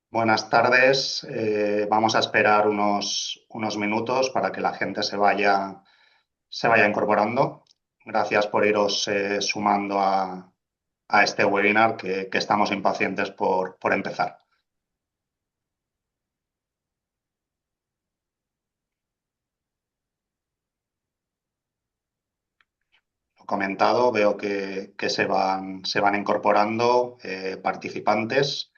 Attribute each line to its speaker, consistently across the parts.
Speaker 1: Buenas tardes. Vamos a esperar unos minutos para que la gente se vaya incorporando. Gracias por iros sumando a este webinar que estamos impacientes por empezar. Lo comentado, veo que se van incorporando participantes.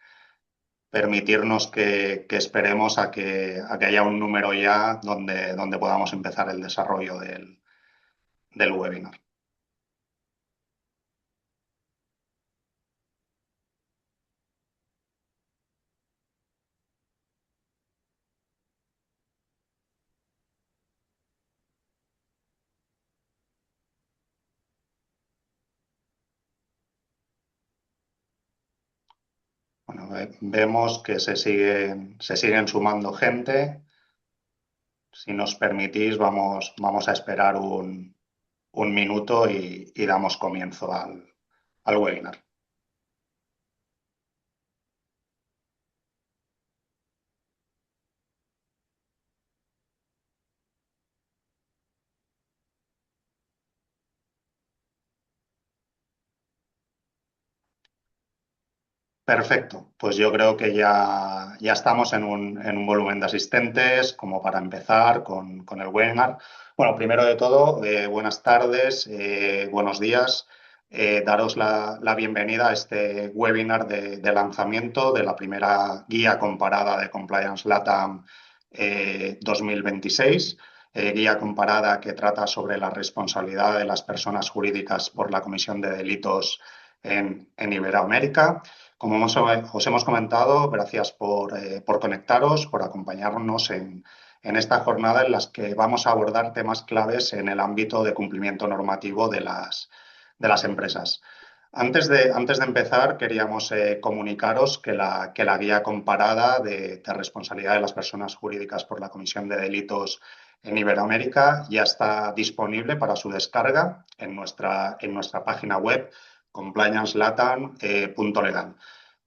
Speaker 1: Permitirnos que esperemos a que haya un número ya donde podamos empezar el desarrollo del webinar. Bueno, vemos que se siguen sumando gente. Si nos permitís, vamos a esperar un minuto y damos comienzo al webinar. Perfecto, pues yo creo que ya estamos en un volumen de asistentes como para empezar con el webinar. Bueno, primero de todo, buenas tardes, buenos días. Daros la bienvenida a este webinar de lanzamiento de la primera guía comparada de Compliance LATAM 2026. Guía comparada que trata sobre la responsabilidad de las personas jurídicas por la comisión de delitos en Iberoamérica. Como os hemos comentado, gracias por conectaros, por acompañarnos en esta jornada en la que vamos a abordar temas claves en el ámbito de cumplimiento normativo de las empresas. Antes de empezar, queríamos comunicaros que la guía comparada de responsabilidad de las personas jurídicas por la comisión de delitos en Iberoamérica ya está disponible para su descarga en nuestra página web compliancelatam.legal.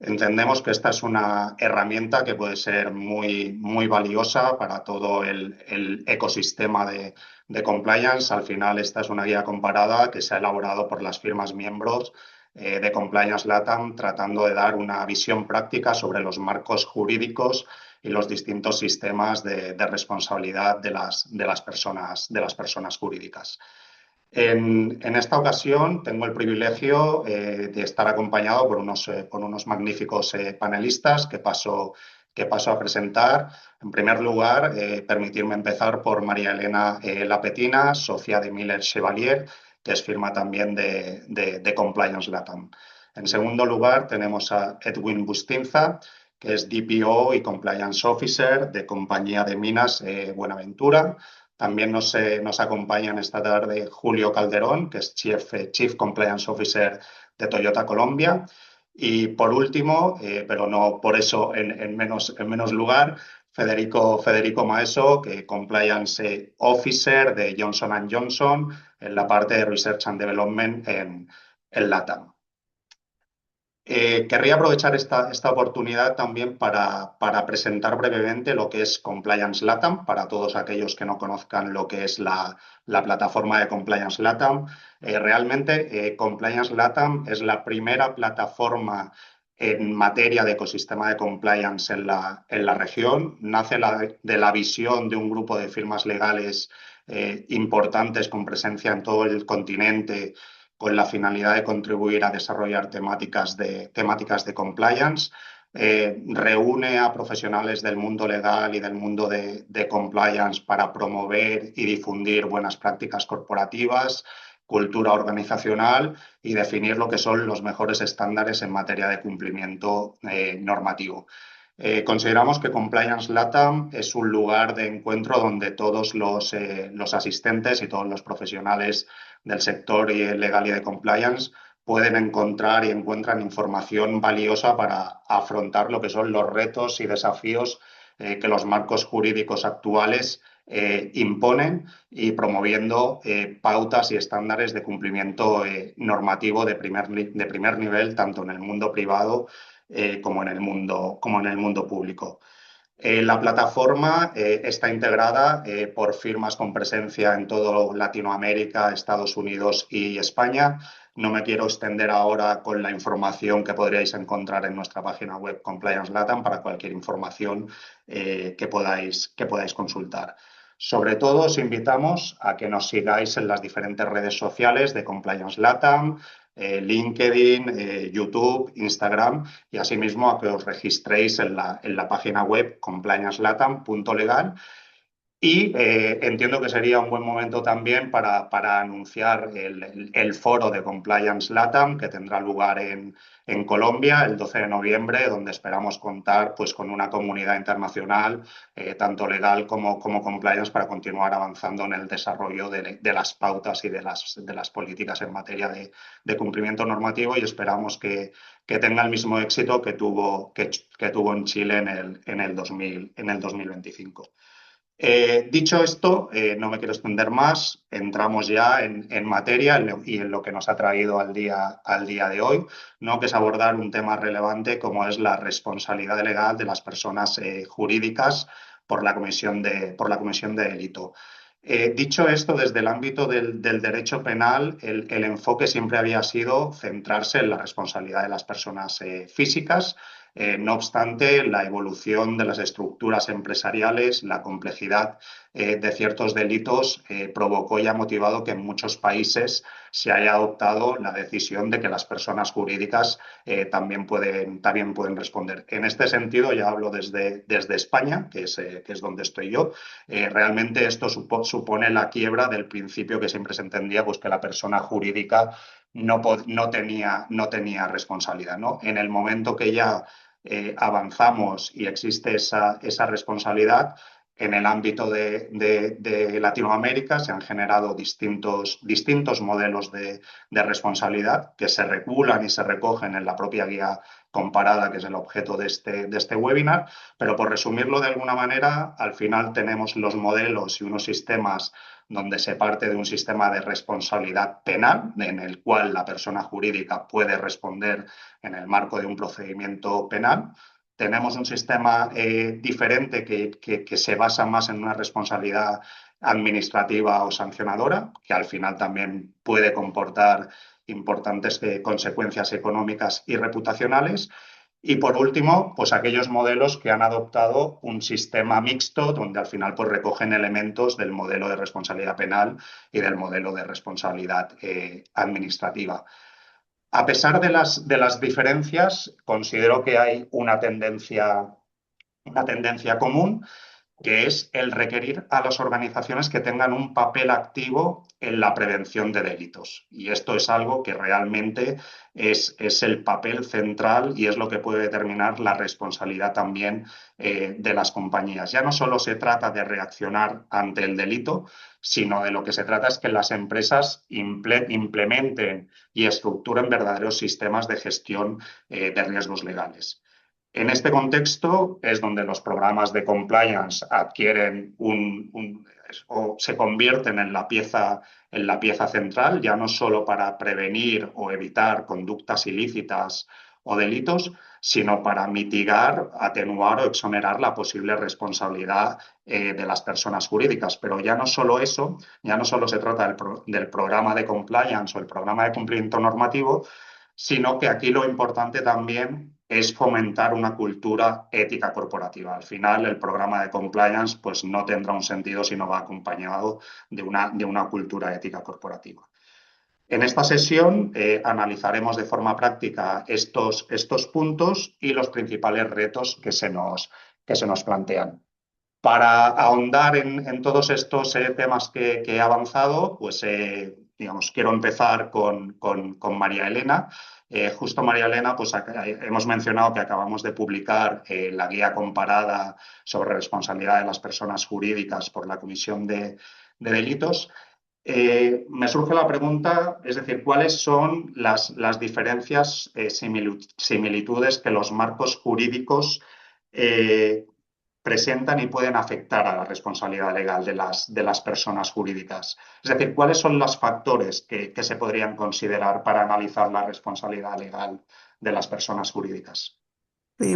Speaker 1: Entendemos que esta es una herramienta que puede ser muy, muy valiosa para todo el ecosistema de compliance. Al final, esta es una guía comparada que se ha elaborado por las firmas miembros de Compliance LATAM, tratando de dar una visión práctica sobre los marcos jurídicos y los distintos sistemas de responsabilidad de las personas jurídicas. En esta ocasión tengo el privilegio de estar acompañado por unos magníficos panelistas que paso a presentar. En primer lugar, permitirme empezar por María Elena Lapetina, socia de Miller Chevalier, que es firma también de Compliance LATAM. En segundo lugar, tenemos a Edwin Bustinza, que es DPO y Compliance Officer de Compañía de Minas Buenaventura. También nos acompañan esta tarde Julio Calderón, que es Chief Compliance Officer de Toyota Colombia. Y por último, pero no por eso en menos lugar, Federico Maeso, que Compliance Officer de Johnson & Johnson en la parte de Research and Development en LATAM. Querría aprovechar esta oportunidad también para presentar brevemente lo que es Compliance LATAM, para todos aquellos que no conozcan lo que es la plataforma de Compliance LATAM. Realmente, Compliance LATAM es la primera plataforma en materia de ecosistema de compliance en la región. Nace de la visión de un grupo de firmas legales importantes con presencia en todo el continente, con la finalidad de contribuir a desarrollar temáticas de compliance. Reúne a profesionales del mundo legal y del mundo de compliance para promover y difundir buenas prácticas corporativas, cultura organizacional y definir lo que son los mejores estándares en materia de cumplimiento normativo. Consideramos que Compliance LATAM es un lugar de encuentro donde todos los asistentes y todos los profesionales del sector legal y de compliance pueden encontrar y encuentran información valiosa para afrontar lo que son los retos y desafíos que los marcos jurídicos actuales imponen, y promoviendo pautas y estándares de cumplimiento normativo de primer nivel, tanto en el mundo privado como en el mundo público. La plataforma está integrada por firmas con presencia en toda Latinoamérica, Estados Unidos y España. No me quiero extender ahora con la información que podríais encontrar en nuestra página web Compliance Latam para cualquier información que podáis consultar. Sobre todo, os invitamos a que nos sigáis en las diferentes redes sociales de Compliance Latam, LinkedIn, YouTube, Instagram y asimismo a que os registréis en la página web compliancelatam.legal. Y entiendo que sería un buen momento también para anunciar el foro de Compliance LATAM que tendrá lugar en Colombia el 12 de noviembre, donde esperamos contar pues, con una comunidad internacional, tanto legal como compliance, para continuar avanzando en el desarrollo de las pautas y de las políticas en materia de cumplimiento normativo, y esperamos que tenga el mismo éxito que tuvo en Chile en el 2025. Dicho esto, no me quiero extender más, entramos ya en materia y en lo que nos ha traído al día de hoy, ¿no? Que es abordar un tema relevante como es la responsabilidad legal de las personas jurídicas por la comisión de delito. Dicho esto, desde el ámbito del derecho penal, el enfoque siempre había sido centrarse en la responsabilidad de las personas físicas. No obstante, la evolución de las estructuras empresariales, la complejidad de ciertos delitos provocó y ha motivado que en muchos países se haya adoptado la decisión de que las personas jurídicas también pueden responder. En este sentido, ya hablo desde España, que es donde estoy yo. Realmente esto supone la quiebra del principio que siempre se entendía, pues que la persona jurídica no tenía responsabilidad, ¿no? En el momento que ya avanzamos y existe esa responsabilidad, en el ámbito de Latinoamérica se han generado distintos modelos de responsabilidad que se regulan y se recogen en la propia guía comparada, que es el objeto de este webinar. Pero por resumirlo de alguna manera, al final tenemos los modelos y unos sistemas donde se parte de un sistema de responsabilidad penal, en el cual la persona jurídica puede responder en el marco de un procedimiento penal. Tenemos un sistema diferente que se basa más en una responsabilidad administrativa o sancionadora, que al final también puede comportar importantes consecuencias económicas y reputacionales. Y por último, pues aquellos modelos que han adoptado un sistema mixto donde al final pues recogen elementos del modelo de responsabilidad penal y del modelo de responsabilidad administrativa. A pesar de las diferencias, considero que hay una tendencia común, que es el requerir a las organizaciones que tengan un papel activo en la prevención de delitos. Y esto es algo que realmente es el papel central y es lo que puede determinar la responsabilidad también de las compañías. Ya no solo se trata de reaccionar ante el delito, sino de lo que se trata es que las empresas implementen y estructuren verdaderos sistemas de gestión de riesgos legales. En este contexto es donde los programas de compliance adquieren o se convierten en la pieza central, ya no solo para prevenir o evitar conductas ilícitas o delitos, sino para mitigar, atenuar o exonerar la posible responsabilidad de las personas jurídicas. Pero ya no solo eso, ya no solo se trata del programa de compliance o el programa de cumplimiento normativo, sino que aquí lo importante también es fomentar una cultura ética corporativa. Al final, el programa de compliance pues, no tendrá un sentido si no va acompañado de una cultura ética corporativa. En esta sesión analizaremos de forma práctica estos puntos y los principales retos que se nos plantean. Para ahondar en todos estos temas que he avanzado, pues quiero empezar con María Elena. Justo María Elena, pues hemos mencionado que acabamos de publicar la guía comparada sobre responsabilidad de las personas jurídicas por la Comisión de Delitos. Me surge la pregunta, es decir, ¿cuáles son las diferencias, similitudes que los marcos jurídicos presentan y pueden afectar a la responsabilidad legal de las personas jurídicas? Es decir, ¿cuáles son los factores que se podrían considerar para analizar la responsabilidad legal de las personas jurídicas?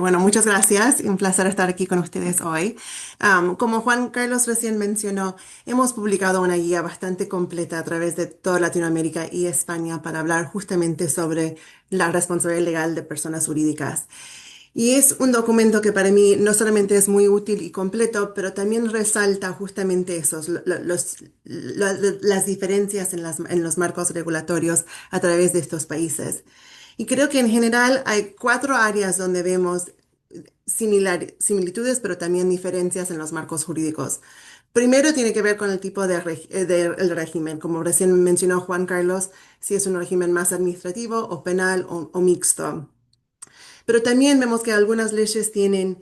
Speaker 2: Bueno, muchas gracias. Un placer estar aquí con ustedes hoy. Como Juan Carlos recién mencionó, hemos publicado una guía bastante completa a través de toda Latinoamérica y España para hablar justamente sobre la responsabilidad legal de personas jurídicas. Y es un documento que para mí no solamente es muy útil y completo, pero también resalta justamente esos, las diferencias en los marcos regulatorios a través de estos países. Y creo que en general hay cuatro áreas donde vemos similitudes, pero también diferencias en los marcos jurídicos. Primero tiene que ver con el tipo el régimen. Como recién mencionó Juan Carlos, si es un régimen más administrativo o penal o mixto. Pero también vemos que algunas leyes tienen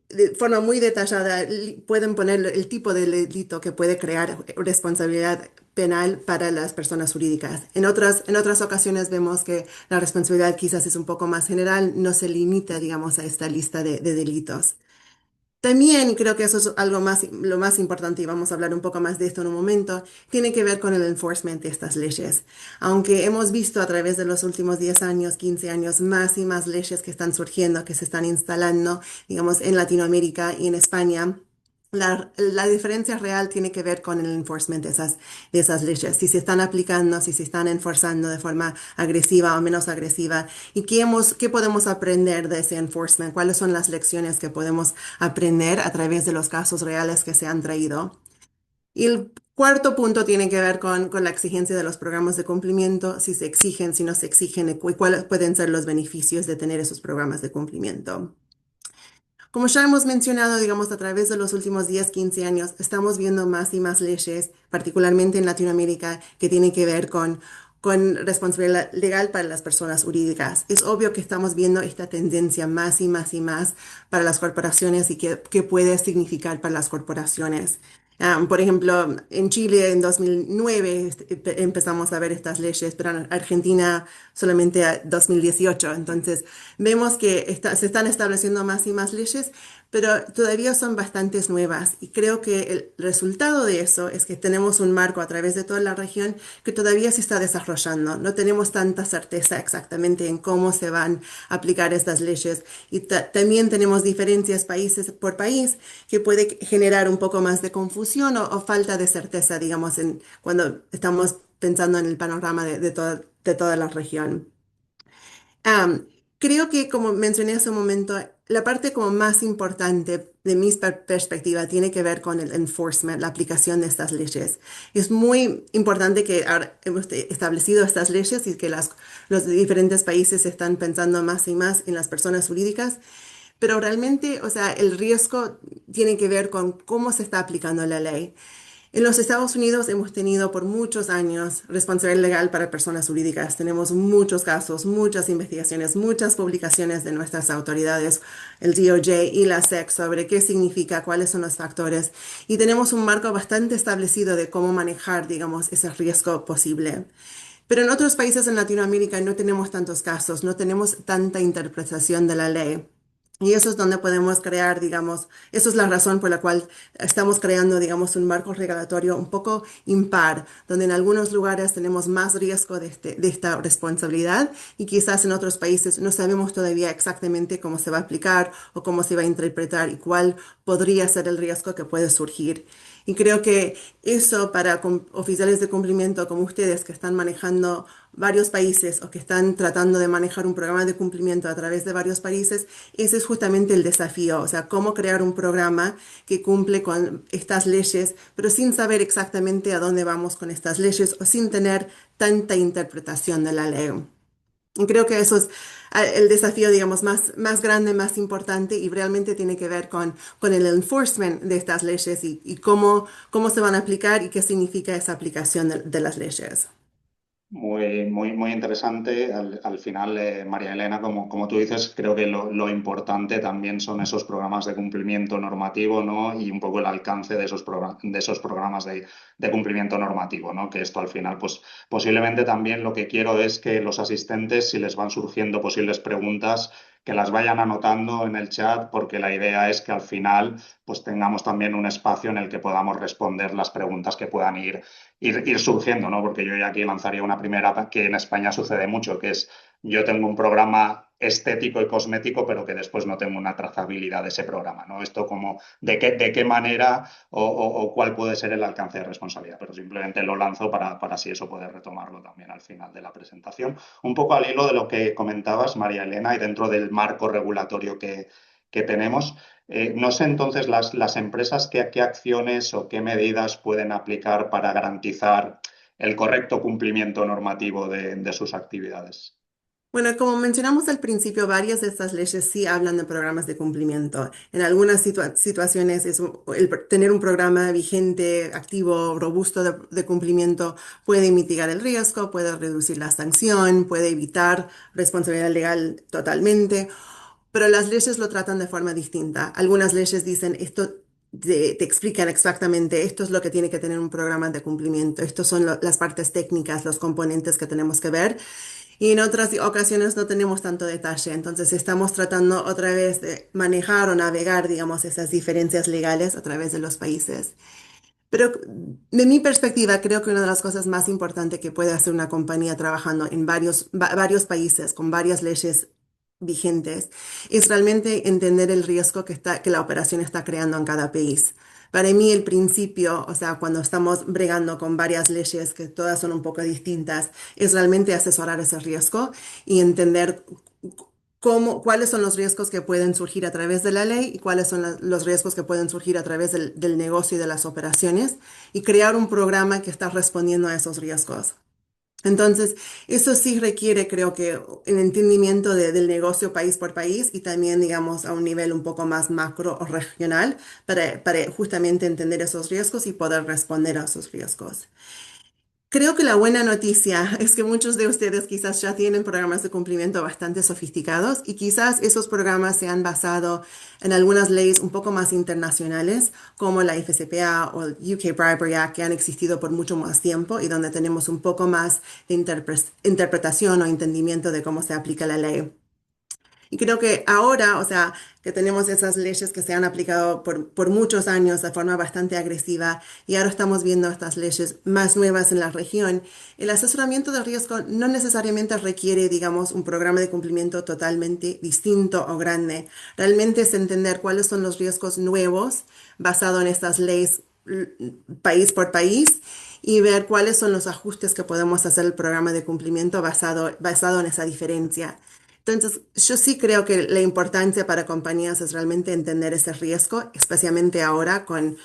Speaker 2: de forma muy detallada, pueden poner el tipo de delito que puede crear responsabilidad penal para las personas jurídicas. En otras ocasiones vemos que la responsabilidad quizás es un poco más general, no se limita, digamos, a esta lista de delitos. También, y creo que eso es algo más, lo más importante, y vamos a hablar un poco más de esto en un momento, tiene que ver con el enforcement de estas leyes. Aunque hemos visto a través de los últimos 10 años, 15 años, más y más leyes que están surgiendo, que se están instalando, digamos, en Latinoamérica y en España, la diferencia real tiene que ver con el enforcement de esas leyes, si se están aplicando, si se están enforzando de forma agresiva o menos agresiva, y qué podemos aprender de ese enforcement, cuáles son las lecciones que podemos aprender a través de los casos reales que se han traído. Y el cuarto punto tiene que ver con la exigencia de los programas de cumplimiento, si se exigen, si no se exigen, y cuáles pueden ser los beneficios de tener esos programas de cumplimiento. Como ya hemos mencionado, digamos, a través de los últimos 10, 15 años, estamos viendo más y más leyes, particularmente en Latinoamérica, que tienen que ver con responsabilidad legal para las personas jurídicas. Es obvio que estamos viendo esta tendencia más y más y más para las corporaciones y qué puede significar para las corporaciones. Por ejemplo, en Chile en 2009 empezamos a ver estas leyes, pero en Argentina solamente a 2018. Entonces, vemos que se están estableciendo más y más leyes, pero todavía son bastantes nuevas. Y creo que el resultado de eso es que tenemos un marco a través de toda la región que todavía se está desarrollando. No tenemos tanta certeza exactamente en cómo se van a aplicar estas leyes. Y también tenemos diferencias países por país que puede generar un poco más de confusión o falta de certeza, digamos, cuando estamos pensando en el panorama de toda la región. Am, Creo que, como mencioné hace un momento, la parte como más importante de mi perspectiva tiene que ver con el enforcement, la aplicación de estas leyes. Es muy importante que ahora hemos establecido estas leyes y que los diferentes países están pensando más y más en las personas jurídicas, pero realmente, o sea, el riesgo tiene que ver con cómo se está aplicando la ley. En los Estados Unidos hemos tenido por muchos años responsabilidad legal para personas jurídicas. Tenemos muchos casos, muchas investigaciones, muchas publicaciones de nuestras autoridades, el DOJ y la SEC, sobre qué significa, cuáles son los factores. Y tenemos un marco bastante establecido de cómo manejar, digamos, ese riesgo posible. Pero en otros países en Latinoamérica no tenemos tantos casos, no tenemos tanta interpretación de la ley. Y eso es donde podemos crear, digamos, eso es la razón por la cual estamos creando, digamos, un marco regulatorio un poco impar, donde en algunos lugares tenemos más riesgo de esta responsabilidad y quizás en otros países no sabemos todavía exactamente cómo se va a aplicar o cómo se va a interpretar y cuál podría ser el riesgo que puede surgir. Y creo que eso para oficiales de cumplimiento como ustedes que están manejando varios países o que están tratando de manejar un programa de cumplimiento a través de varios países, ese es justamente el desafío, o sea, cómo crear un programa que cumple con estas leyes, pero sin saber exactamente a dónde vamos con estas leyes o sin tener tanta interpretación de la ley. Y creo que eso es el desafío, digamos, más grande, más importante y realmente tiene que ver con el enforcement de estas leyes y cómo se van a aplicar y qué significa esa aplicación de las leyes.
Speaker 1: Muy interesante. Al final, María Elena, como tú dices, creo que lo importante también son esos programas de cumplimiento normativo, ¿no? Y un poco el alcance de de esos programas de cumplimiento normativo, ¿no? Que esto al final, pues posiblemente también lo que quiero es que los asistentes, si les van surgiendo posibles preguntas, que las vayan anotando en el chat, porque la idea es que al final pues tengamos también un espacio en el que podamos responder las preguntas que puedan ir surgiendo, ¿no? Porque yo ya aquí lanzaría una primera que en España sucede mucho, que es yo tengo un programa estético y cosmético, pero que después no tengo una trazabilidad de ese programa, ¿no? Esto como, de qué manera o cuál puede ser el alcance de responsabilidad, pero simplemente lo lanzo para así eso poder retomarlo también al final de la presentación. Un poco al hilo de lo que comentabas, María Elena, y dentro del marco regulatorio que tenemos, no sé entonces las empresas qué acciones o qué medidas pueden aplicar para garantizar el correcto cumplimiento normativo de sus actividades.
Speaker 2: Bueno, como mencionamos al principio, varias de estas leyes sí hablan de programas de cumplimiento. En algunas situaciones tener un programa vigente, activo, robusto de cumplimiento puede mitigar el riesgo, puede reducir la sanción, puede evitar responsabilidad legal totalmente, pero las leyes lo tratan de forma distinta. Algunas leyes dicen esto. Te explican exactamente esto es lo que tiene que tener un programa de cumplimiento, estos son las partes técnicas, los componentes que tenemos que ver y en otras ocasiones no tenemos tanto detalle. Entonces estamos tratando otra vez de manejar o navegar, digamos, esas diferencias legales a través de los países. Pero de mi perspectiva, creo que una de las cosas más importantes que puede hacer una compañía trabajando en varios países con varias leyes vigentes es realmente entender el riesgo que la operación está creando en cada país. Para mí, el principio, o sea, cuando estamos bregando con varias leyes que todas son un poco distintas, es realmente asesorar ese riesgo y entender cuáles son los riesgos que pueden surgir a través de la ley y cuáles son los riesgos que pueden surgir a través del negocio y de las operaciones y crear un programa que está respondiendo a esos riesgos. Entonces, eso sí requiere, creo que, el entendimiento del negocio país por país y también, digamos, a un nivel un poco más macro o regional para justamente entender esos riesgos y poder responder a esos riesgos. Creo que la buena noticia es que muchos de ustedes quizás ya tienen programas de cumplimiento bastante sofisticados y quizás esos programas se han basado en algunas leyes un poco más internacionales, como la FCPA o el UK Bribery Act, que han existido por mucho más tiempo y donde tenemos un poco más de interpretación o entendimiento de cómo se aplica la ley. Y creo que ahora, o sea, que tenemos esas leyes que se han aplicado por muchos años de forma bastante agresiva y ahora estamos viendo estas leyes más nuevas en la región, el asesoramiento de riesgo no necesariamente requiere, digamos, un programa de cumplimiento totalmente distinto o grande. Realmente es entender cuáles son los riesgos nuevos basado en estas leyes país por país y ver cuáles son los ajustes que podemos hacer al programa de cumplimiento basado en esa diferencia. Entonces, yo sí creo que la importancia para compañías es realmente entender ese riesgo, especialmente ahora con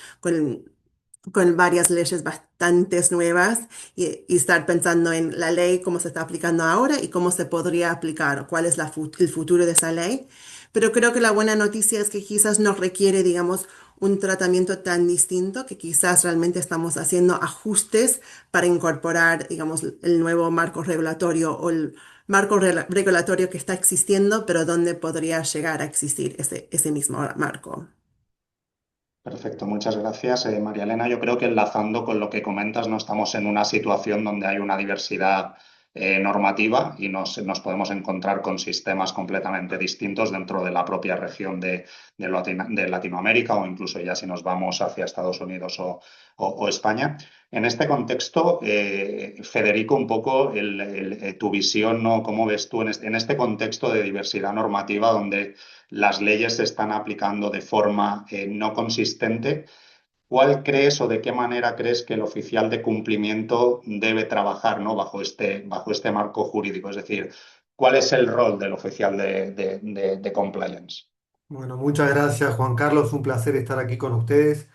Speaker 2: varias leyes bastante nuevas y estar pensando en la ley, cómo se está aplicando ahora y cómo se podría aplicar, cuál es el futuro de esa ley. Pero creo que la buena noticia es que quizás no requiere, digamos, un tratamiento tan distinto, que quizás realmente estamos haciendo ajustes para incorporar, digamos, el nuevo marco regulatorio o el marco regulatorio que está existiendo, pero donde podría llegar a existir ese mismo marco.
Speaker 1: Perfecto, muchas gracias, María Elena. Yo creo que enlazando con lo que comentas, no estamos en una situación donde hay una diversidad normativa y nos podemos encontrar con sistemas completamente distintos dentro de la propia región de Latinoamérica o incluso ya si nos vamos hacia Estados Unidos o España. En este contexto, Federico, un poco tu visión, ¿no? ¿Cómo ves tú en este contexto de diversidad normativa donde las leyes se están aplicando de forma no consistente? ¿Cuál crees o de qué manera crees que el oficial de cumplimiento debe trabajar, ¿no? Bajo este marco jurídico? Es decir, ¿cuál es el rol del oficial de compliance?
Speaker 3: Bueno, muchas gracias Juan Carlos, un placer estar aquí con ustedes.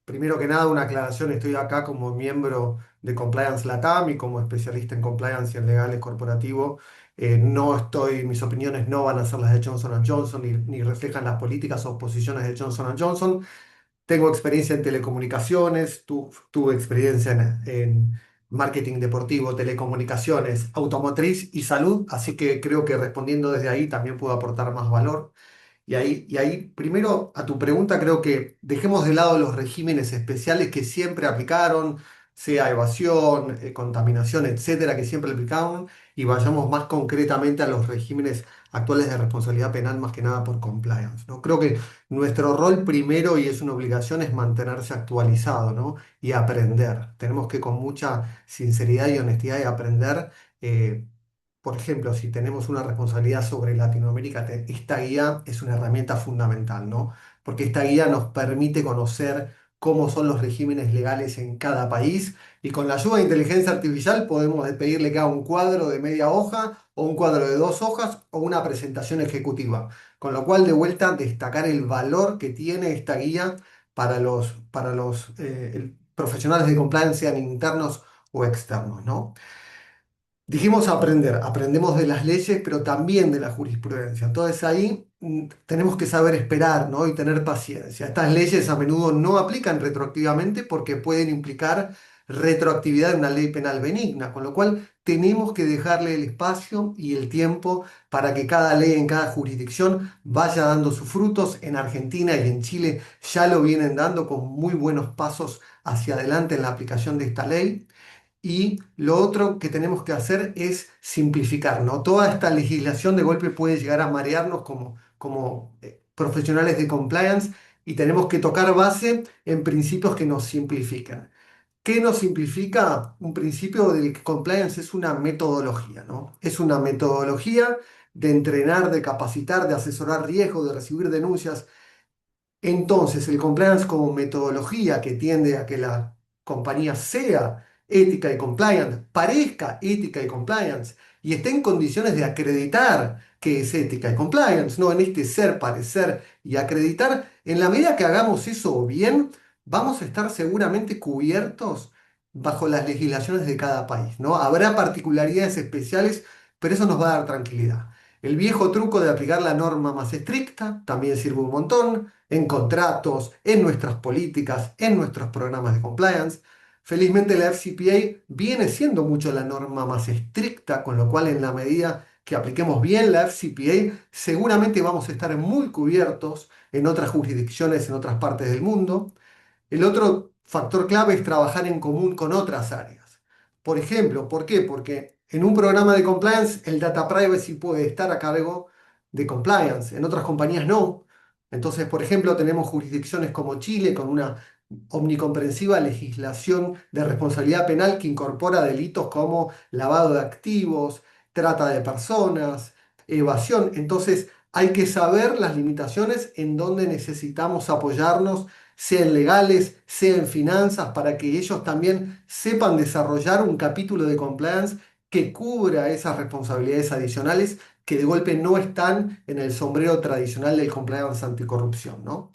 Speaker 3: Primero que nada, una aclaración, estoy acá como miembro de Compliance Latam y como especialista en compliance y en legales corporativo. No estoy, mis opiniones no van a ser las de Johnson Johnson ni reflejan las políticas o posiciones de Johnson Johnson. Tengo experiencia en telecomunicaciones, tuve experiencia en marketing deportivo, telecomunicaciones, automotriz y salud, así que creo que respondiendo desde ahí también puedo aportar más valor. Y ahí, primero, a tu pregunta, creo que dejemos de lado los regímenes especiales que siempre aplicaron, sea evasión, contaminación, etcétera, que siempre aplicaron, y vayamos más concretamente a los regímenes actuales de responsabilidad penal más que nada por compliance, ¿no? Creo que nuestro rol primero, y es una obligación, es mantenerse actualizado, ¿no? Y aprender. Tenemos que con mucha sinceridad y honestidad aprender. Por ejemplo, si tenemos una responsabilidad sobre Latinoamérica, esta guía es una herramienta fundamental, ¿no? Porque esta guía nos permite conocer cómo son los regímenes legales en cada país y con la ayuda de inteligencia artificial podemos pedirle que haga un cuadro de media hoja o un cuadro de 2 hojas o una presentación ejecutiva. Con lo cual, de vuelta, destacar el valor que tiene esta guía para los profesionales de compliance, sean internos o externos, ¿no? Dijimos aprender, aprendemos de las leyes, pero también de la jurisprudencia. Entonces ahí tenemos que saber esperar, ¿no? Y tener paciencia. Estas leyes a menudo no aplican retroactivamente porque pueden implicar retroactividad de una ley penal benigna, con lo cual tenemos que dejarle el espacio y el tiempo para que cada ley en cada jurisdicción vaya dando sus frutos. En Argentina y en Chile ya lo vienen dando con muy buenos pasos hacia adelante en la aplicación de esta ley. Y lo otro que tenemos que hacer es simplificar, ¿no? Toda esta legislación de golpe puede llegar a marearnos como profesionales de compliance y tenemos que tocar base en principios que nos simplifican. ¿Qué nos simplifica? Un principio del compliance es una metodología, ¿no? Es una metodología de entrenar, de capacitar, de asesorar riesgos, de recibir denuncias. Entonces, el compliance como metodología que tiende a que la compañía sea ética y compliance, parezca ética y compliance, y esté en condiciones de acreditar que es ética y compliance, no en este ser, parecer y acreditar, en la medida que hagamos eso bien, vamos a estar seguramente cubiertos bajo las legislaciones de cada país, ¿no? Habrá particularidades especiales, pero eso nos va a dar tranquilidad. El viejo truco de aplicar la norma más estricta también sirve un montón en contratos, en nuestras políticas, en nuestros programas de compliance. Felizmente la FCPA viene siendo mucho la norma más estricta, con lo cual en la medida que apliquemos bien la FCPA, seguramente vamos a estar muy cubiertos en otras jurisdicciones, en otras partes del mundo. El otro factor clave es trabajar en común con otras áreas. Por ejemplo, ¿por qué? Porque en un programa de compliance el data privacy puede estar a cargo de compliance, en otras compañías no. Entonces, por ejemplo, tenemos jurisdicciones como Chile con una omnicomprensiva legislación de responsabilidad penal que incorpora delitos como lavado de activos, trata de personas, evasión. Entonces, hay que saber las limitaciones en donde necesitamos apoyarnos, sean legales, sean finanzas, para que ellos también sepan desarrollar un capítulo de compliance que cubra esas responsabilidades adicionales que de golpe no están en el sombrero tradicional del compliance anticorrupción, ¿no?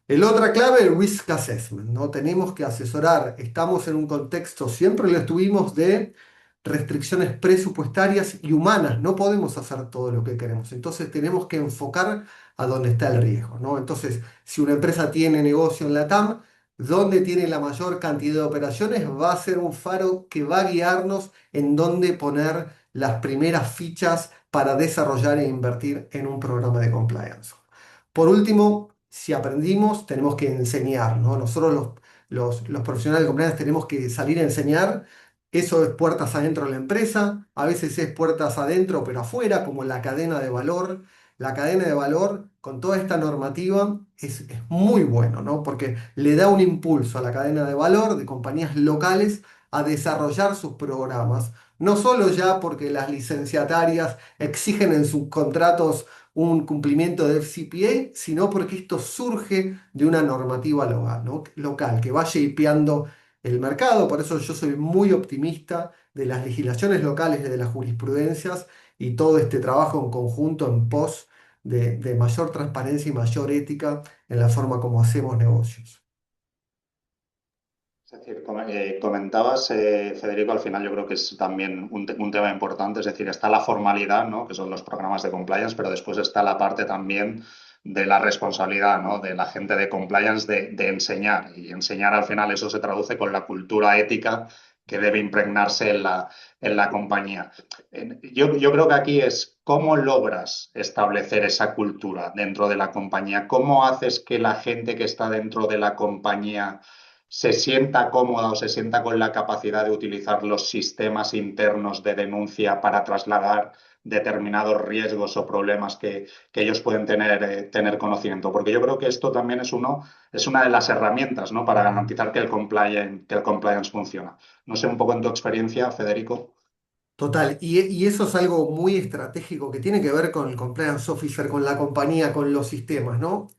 Speaker 3: El otra clave, el risk assessment, ¿no? Tenemos que asesorar, estamos en un contexto, siempre lo estuvimos, de restricciones presupuestarias y humanas, no podemos hacer todo lo que queremos, entonces tenemos que enfocar a dónde está el riesgo, ¿no? Entonces, si una empresa tiene negocio en la TAM, dónde tiene la mayor cantidad de operaciones, va a ser un faro que va a guiarnos en dónde poner las primeras fichas para desarrollar e invertir en un programa de compliance. Por último, si aprendimos, tenemos que enseñar, ¿no? Nosotros los profesionales de compliance tenemos que salir a enseñar. Eso es puertas adentro de la empresa, a veces es puertas adentro pero afuera, como la cadena de valor. La cadena de valor con toda esta normativa es muy bueno, ¿no? Porque le da un impulso a la cadena de valor de compañías locales a desarrollar sus programas. No solo ya porque las licenciatarias exigen en sus contratos un cumplimiento de FCPA, sino porque esto surge de una normativa local, ¿no? Local que va shapeando el mercado. Por eso yo soy muy optimista de las legislaciones locales, de las jurisprudencias y todo este trabajo en conjunto en pos de mayor transparencia y mayor ética en la forma como hacemos negocios.
Speaker 1: Es decir, comentabas, Federico, al final yo creo que es también un tema importante, es decir, está la formalidad, ¿no? Que son los programas de compliance, pero después está la parte también de la responsabilidad, ¿no? De la gente de compliance de enseñar. Y enseñar al final eso se traduce con la cultura ética que debe impregnarse en la compañía. Yo creo que aquí es cómo logras establecer esa cultura dentro de la compañía, cómo haces que la gente que está dentro de la compañía se sienta cómoda o se sienta con la capacidad de utilizar los sistemas internos de denuncia para trasladar determinados riesgos o problemas que ellos pueden tener conocimiento. Porque yo creo que esto también es una de las herramientas, ¿no? Para garantizar que el compliance funciona. No sé, un poco en tu experiencia, Federico.
Speaker 3: Total, y eso es algo muy estratégico que tiene que ver con el compliance officer, con la compañía, con los sistemas, ¿no?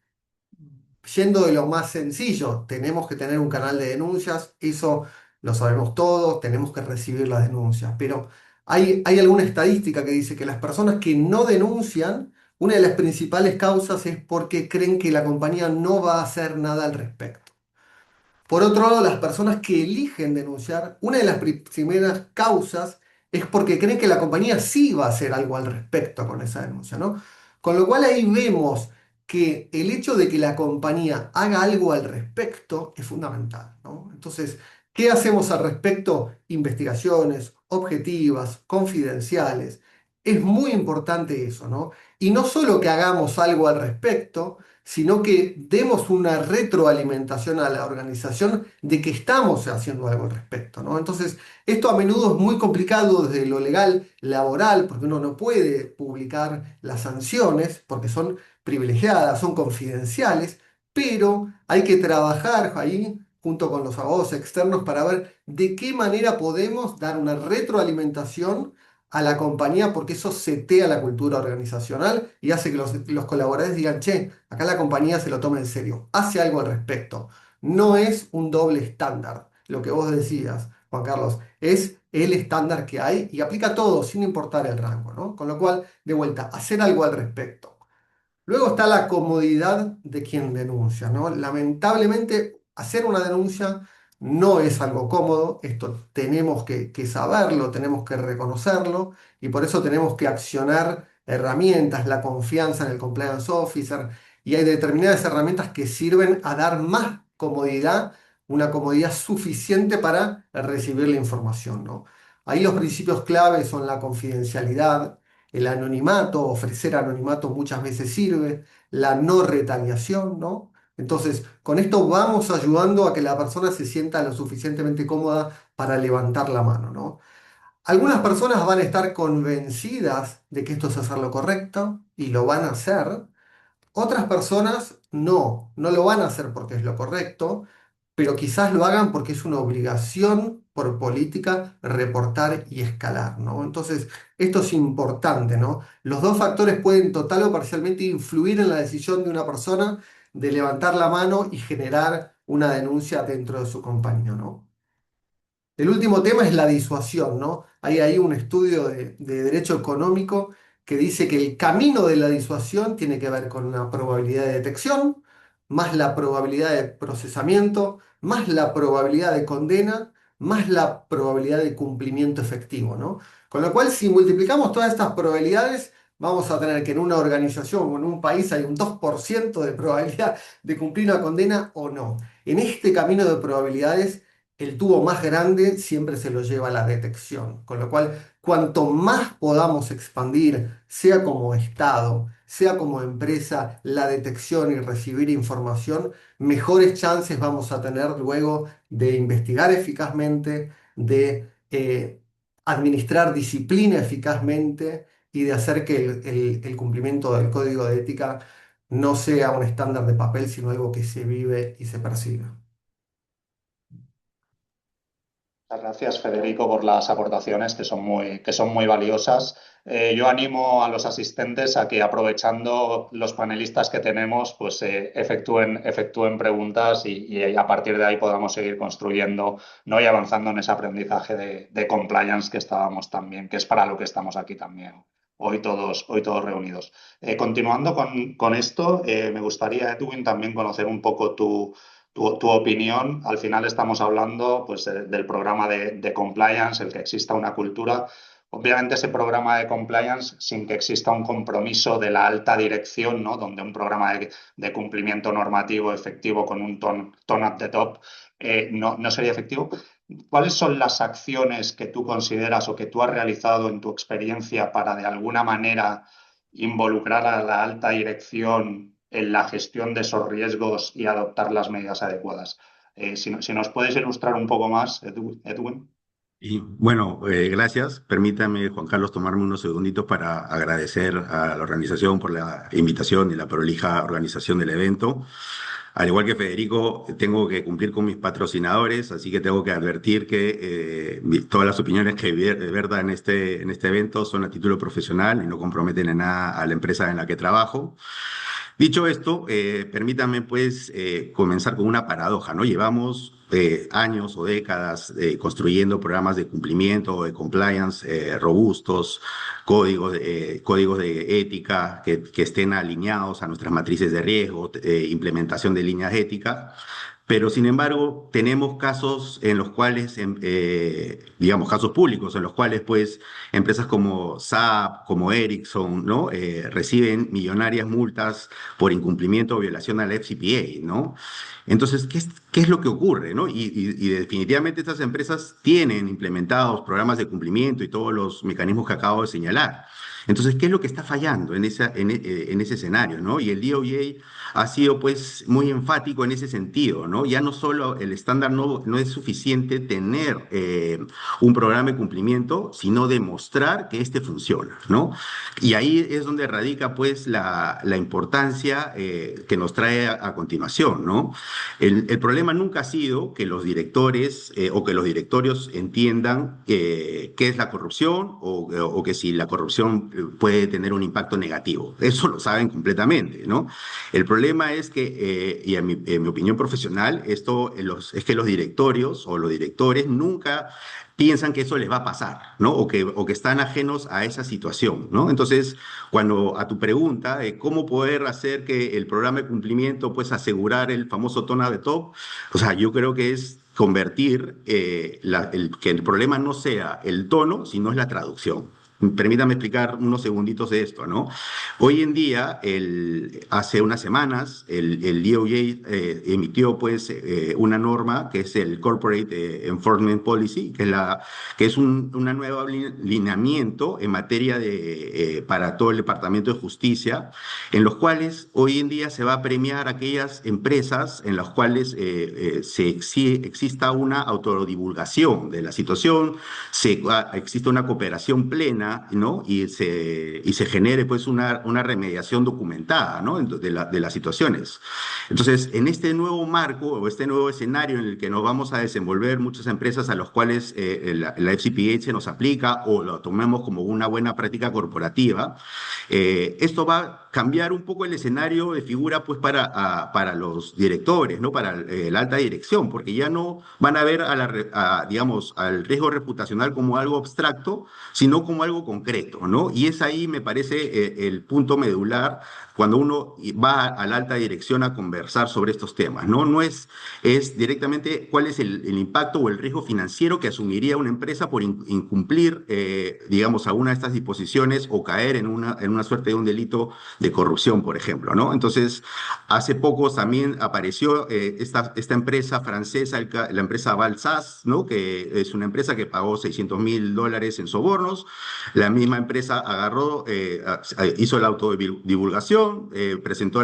Speaker 3: Yendo de lo más sencillo, tenemos que tener un canal de denuncias, eso lo sabemos todos, tenemos que recibir las denuncias, pero hay alguna estadística que dice que las personas que no denuncian, una de las principales causas es porque creen que la compañía no va a hacer nada al respecto. Por otro lado, las personas que eligen denunciar, una de las primeras causas es porque creen que la compañía sí va a hacer algo al respecto con esa denuncia, ¿no? Con lo cual ahí vemos que el hecho de que la compañía haga algo al respecto es fundamental, ¿no? Entonces, ¿qué hacemos al respecto? Investigaciones objetivas, confidenciales. Es muy importante eso, ¿no? Y no solo que hagamos algo al respecto, sino que demos una retroalimentación a la organización de que estamos haciendo algo al respecto, ¿no? Entonces, esto a menudo es muy complicado desde lo legal, laboral, porque uno no puede publicar las sanciones, porque son privilegiadas, son confidenciales, pero hay que trabajar ahí junto con los abogados externos para ver de qué manera podemos dar una retroalimentación a la compañía, porque eso setea la cultura organizacional y hace que los colaboradores digan, che, acá la compañía se lo toma en serio, hace algo al respecto. No es un doble estándar, lo que vos decías, Juan Carlos, es el estándar que hay y aplica a todo sin importar el rango, ¿no? Con lo cual, de vuelta, hacer algo al respecto. Luego está la comodidad de quien denuncia, ¿no? Lamentablemente, hacer una denuncia no es algo cómodo, esto tenemos que saberlo, tenemos que reconocerlo y por eso tenemos que accionar herramientas, la confianza en el compliance officer y hay determinadas herramientas que sirven a dar más comodidad, una comodidad suficiente para recibir la información, ¿no? Ahí los principios claves son la confidencialidad, el anonimato, ofrecer anonimato muchas veces sirve, la no retaliación, ¿no? Entonces, con esto vamos ayudando a que la persona se sienta lo suficientemente cómoda para levantar la mano, ¿no? Algunas personas van a estar convencidas de que esto es hacer lo correcto y lo van a hacer, otras personas no lo van a hacer porque es lo correcto, pero quizás lo hagan porque es una obligación por política reportar y escalar, ¿no? Entonces, esto es importante, ¿no? Los dos factores pueden total o parcialmente influir en la decisión de una persona de levantar la mano y generar una denuncia dentro de su compañía, ¿no? El último tema es la disuasión, ¿no? Hay ahí un estudio de derecho económico que dice que el camino de la disuasión tiene que ver con la probabilidad de detección, más la probabilidad de procesamiento, más la probabilidad de condena, más la probabilidad de cumplimiento efectivo, ¿no? Con lo cual, si multiplicamos todas estas probabilidades, vamos a tener que en una organización o en un país hay un 2% de probabilidad de cumplir una condena o no. En este camino de probabilidades el tubo más grande siempre se lo lleva la detección. Con lo cual, cuanto más podamos expandir, sea como Estado, sea como empresa, la detección y recibir información, mejores chances vamos a tener luego de investigar eficazmente, de administrar disciplina eficazmente y de hacer que el cumplimiento del código de ética no sea un estándar de papel, sino algo que se vive y se percibe.
Speaker 1: Muchas gracias, Federico, por las aportaciones que son muy valiosas. Yo animo a los asistentes a que, aprovechando los panelistas que tenemos, pues efectúen preguntas y a partir de ahí podamos seguir construyendo, ¿no? Y avanzando en ese aprendizaje de compliance que estábamos también, que es para lo que estamos aquí también hoy todos reunidos. Continuando con esto, me gustaría, Edwin, también conocer un poco tu opinión. Al final estamos hablando, pues, del programa de compliance, el que exista una cultura. Obviamente ese programa de compliance, sin que exista un compromiso de la alta dirección, ¿no? Donde un programa de cumplimiento normativo efectivo con un tone at the top no sería efectivo. ¿Cuáles son las acciones que tú consideras o que tú has realizado en tu experiencia para, de alguna manera, involucrar a la alta dirección en la gestión de esos riesgos y adoptar las medidas adecuadas? Si nos puedes ilustrar un poco más, Edwin.
Speaker 4: Y bueno, gracias. Permítame, Juan Carlos, tomarme unos segunditos para agradecer a la organización por la invitación y la prolija organización del evento. Al igual que Federico, tengo que cumplir con mis patrocinadores, así que tengo que advertir que todas las opiniones que verda en este evento son a título profesional y no comprometen en nada a la empresa en la que trabajo. Dicho esto, permítanme pues comenzar con una paradoja, ¿no? Llevamos años o décadas construyendo programas de cumplimiento o de compliance robustos, códigos de ética que estén alineados a nuestras matrices de riesgo, implementación de líneas éticas. Pero, sin embargo, tenemos casos en los cuales, digamos, casos públicos, en los cuales, pues, empresas como SAP, como Ericsson, ¿no? Reciben millonarias multas por incumplimiento o violación a la FCPA, ¿no? Entonces, ¿qué es lo que ocurre, ¿no? Y definitivamente estas empresas tienen implementados programas de cumplimiento y todos los mecanismos que acabo de señalar. Entonces, ¿qué es lo que está fallando en ese escenario, ¿no? Y el DOJ ha sido pues muy enfático en ese sentido, ¿no? Ya no solo el estándar no es suficiente tener un programa de cumplimiento, sino demostrar que este funciona, ¿no? Y ahí es donde radica pues la importancia que nos trae a continuación, ¿no? El problema nunca ha sido que los directores o que los directorios entiendan qué es la corrupción o que si la corrupción puede tener un impacto negativo. Eso lo saben completamente, ¿no? El problema es que, y en mi opinión profesional, es que los directorios o los directores nunca piensan que eso les va a pasar, ¿no? O que están ajenos a esa situación, ¿no? Entonces, cuando a tu pregunta de cómo poder hacer que el programa de cumplimiento, pues asegurar el famoso tone at the top, o sea, yo creo que es convertir que el problema no sea el tono, sino es la traducción. Permítame explicar unos segunditos de esto, ¿no? Hoy en día, hace unas semanas, el DOJ emitió pues una norma que es el Corporate Enforcement Policy, que es un nuevo lineamiento en materia para todo el Departamento de Justicia, en los cuales hoy en día se va a premiar aquellas empresas en las cuales exista una autodivulgación de la situación, exista una cooperación plena, ¿no? Y se genere pues una remediación documentada, ¿no? De las situaciones. Entonces, en este nuevo marco o este nuevo escenario en el que nos vamos a desenvolver muchas empresas a los cuales la FCPA se nos aplica o lo tomemos como una buena práctica corporativa, esto va a cambiar un poco el escenario de figura pues para los directores, ¿no? Para la alta dirección, porque ya no van a ver digamos, al riesgo reputacional como algo abstracto, sino como algo concreto, ¿no? Y es ahí, me parece, el punto medular cuando uno va a la alta dirección a conversar sobre estos temas, ¿no? No es directamente cuál es el impacto o el riesgo financiero que asumiría una empresa por incumplir, digamos, alguna de estas disposiciones o caer en una suerte de un delito de corrupción, por ejemplo, ¿no? Entonces, hace poco también apareció esta empresa francesa, la empresa Valsas, ¿no? Que es una empresa que pagó $600.000 en sobornos. La misma empresa agarró, hizo la autodivulgación, presentó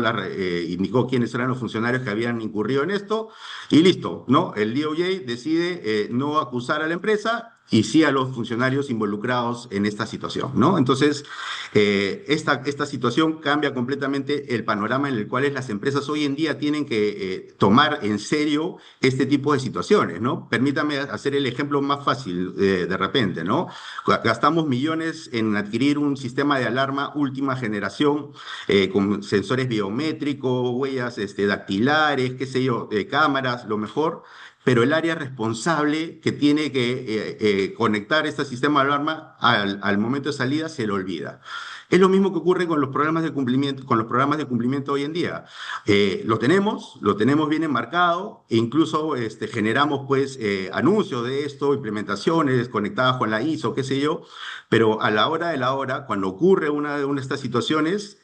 Speaker 4: indicó quiénes eran los funcionarios que habían incurrido en esto y listo, ¿no? El DOJ decide no acusar a la empresa y sí a los funcionarios involucrados en esta situación, ¿no? Entonces, esta situación cambia completamente el panorama en el cual las empresas hoy en día tienen que tomar en serio este tipo de situaciones, ¿no? Permítame hacer el ejemplo más fácil de repente, ¿no? Gastamos millones en adquirir un sistema de alarma última generación con sensores biométricos, huellas dactilares, qué sé yo, cámaras, lo mejor, pero el área responsable que tiene que conectar este sistema de alarma al momento de salida se lo olvida. Es lo mismo que ocurre con los programas de cumplimiento hoy en día. Lo tenemos bien enmarcado e incluso generamos pues anuncios de esto, implementaciones conectadas con la ISO, qué sé yo, pero a la hora de la hora, cuando ocurre una de estas situaciones,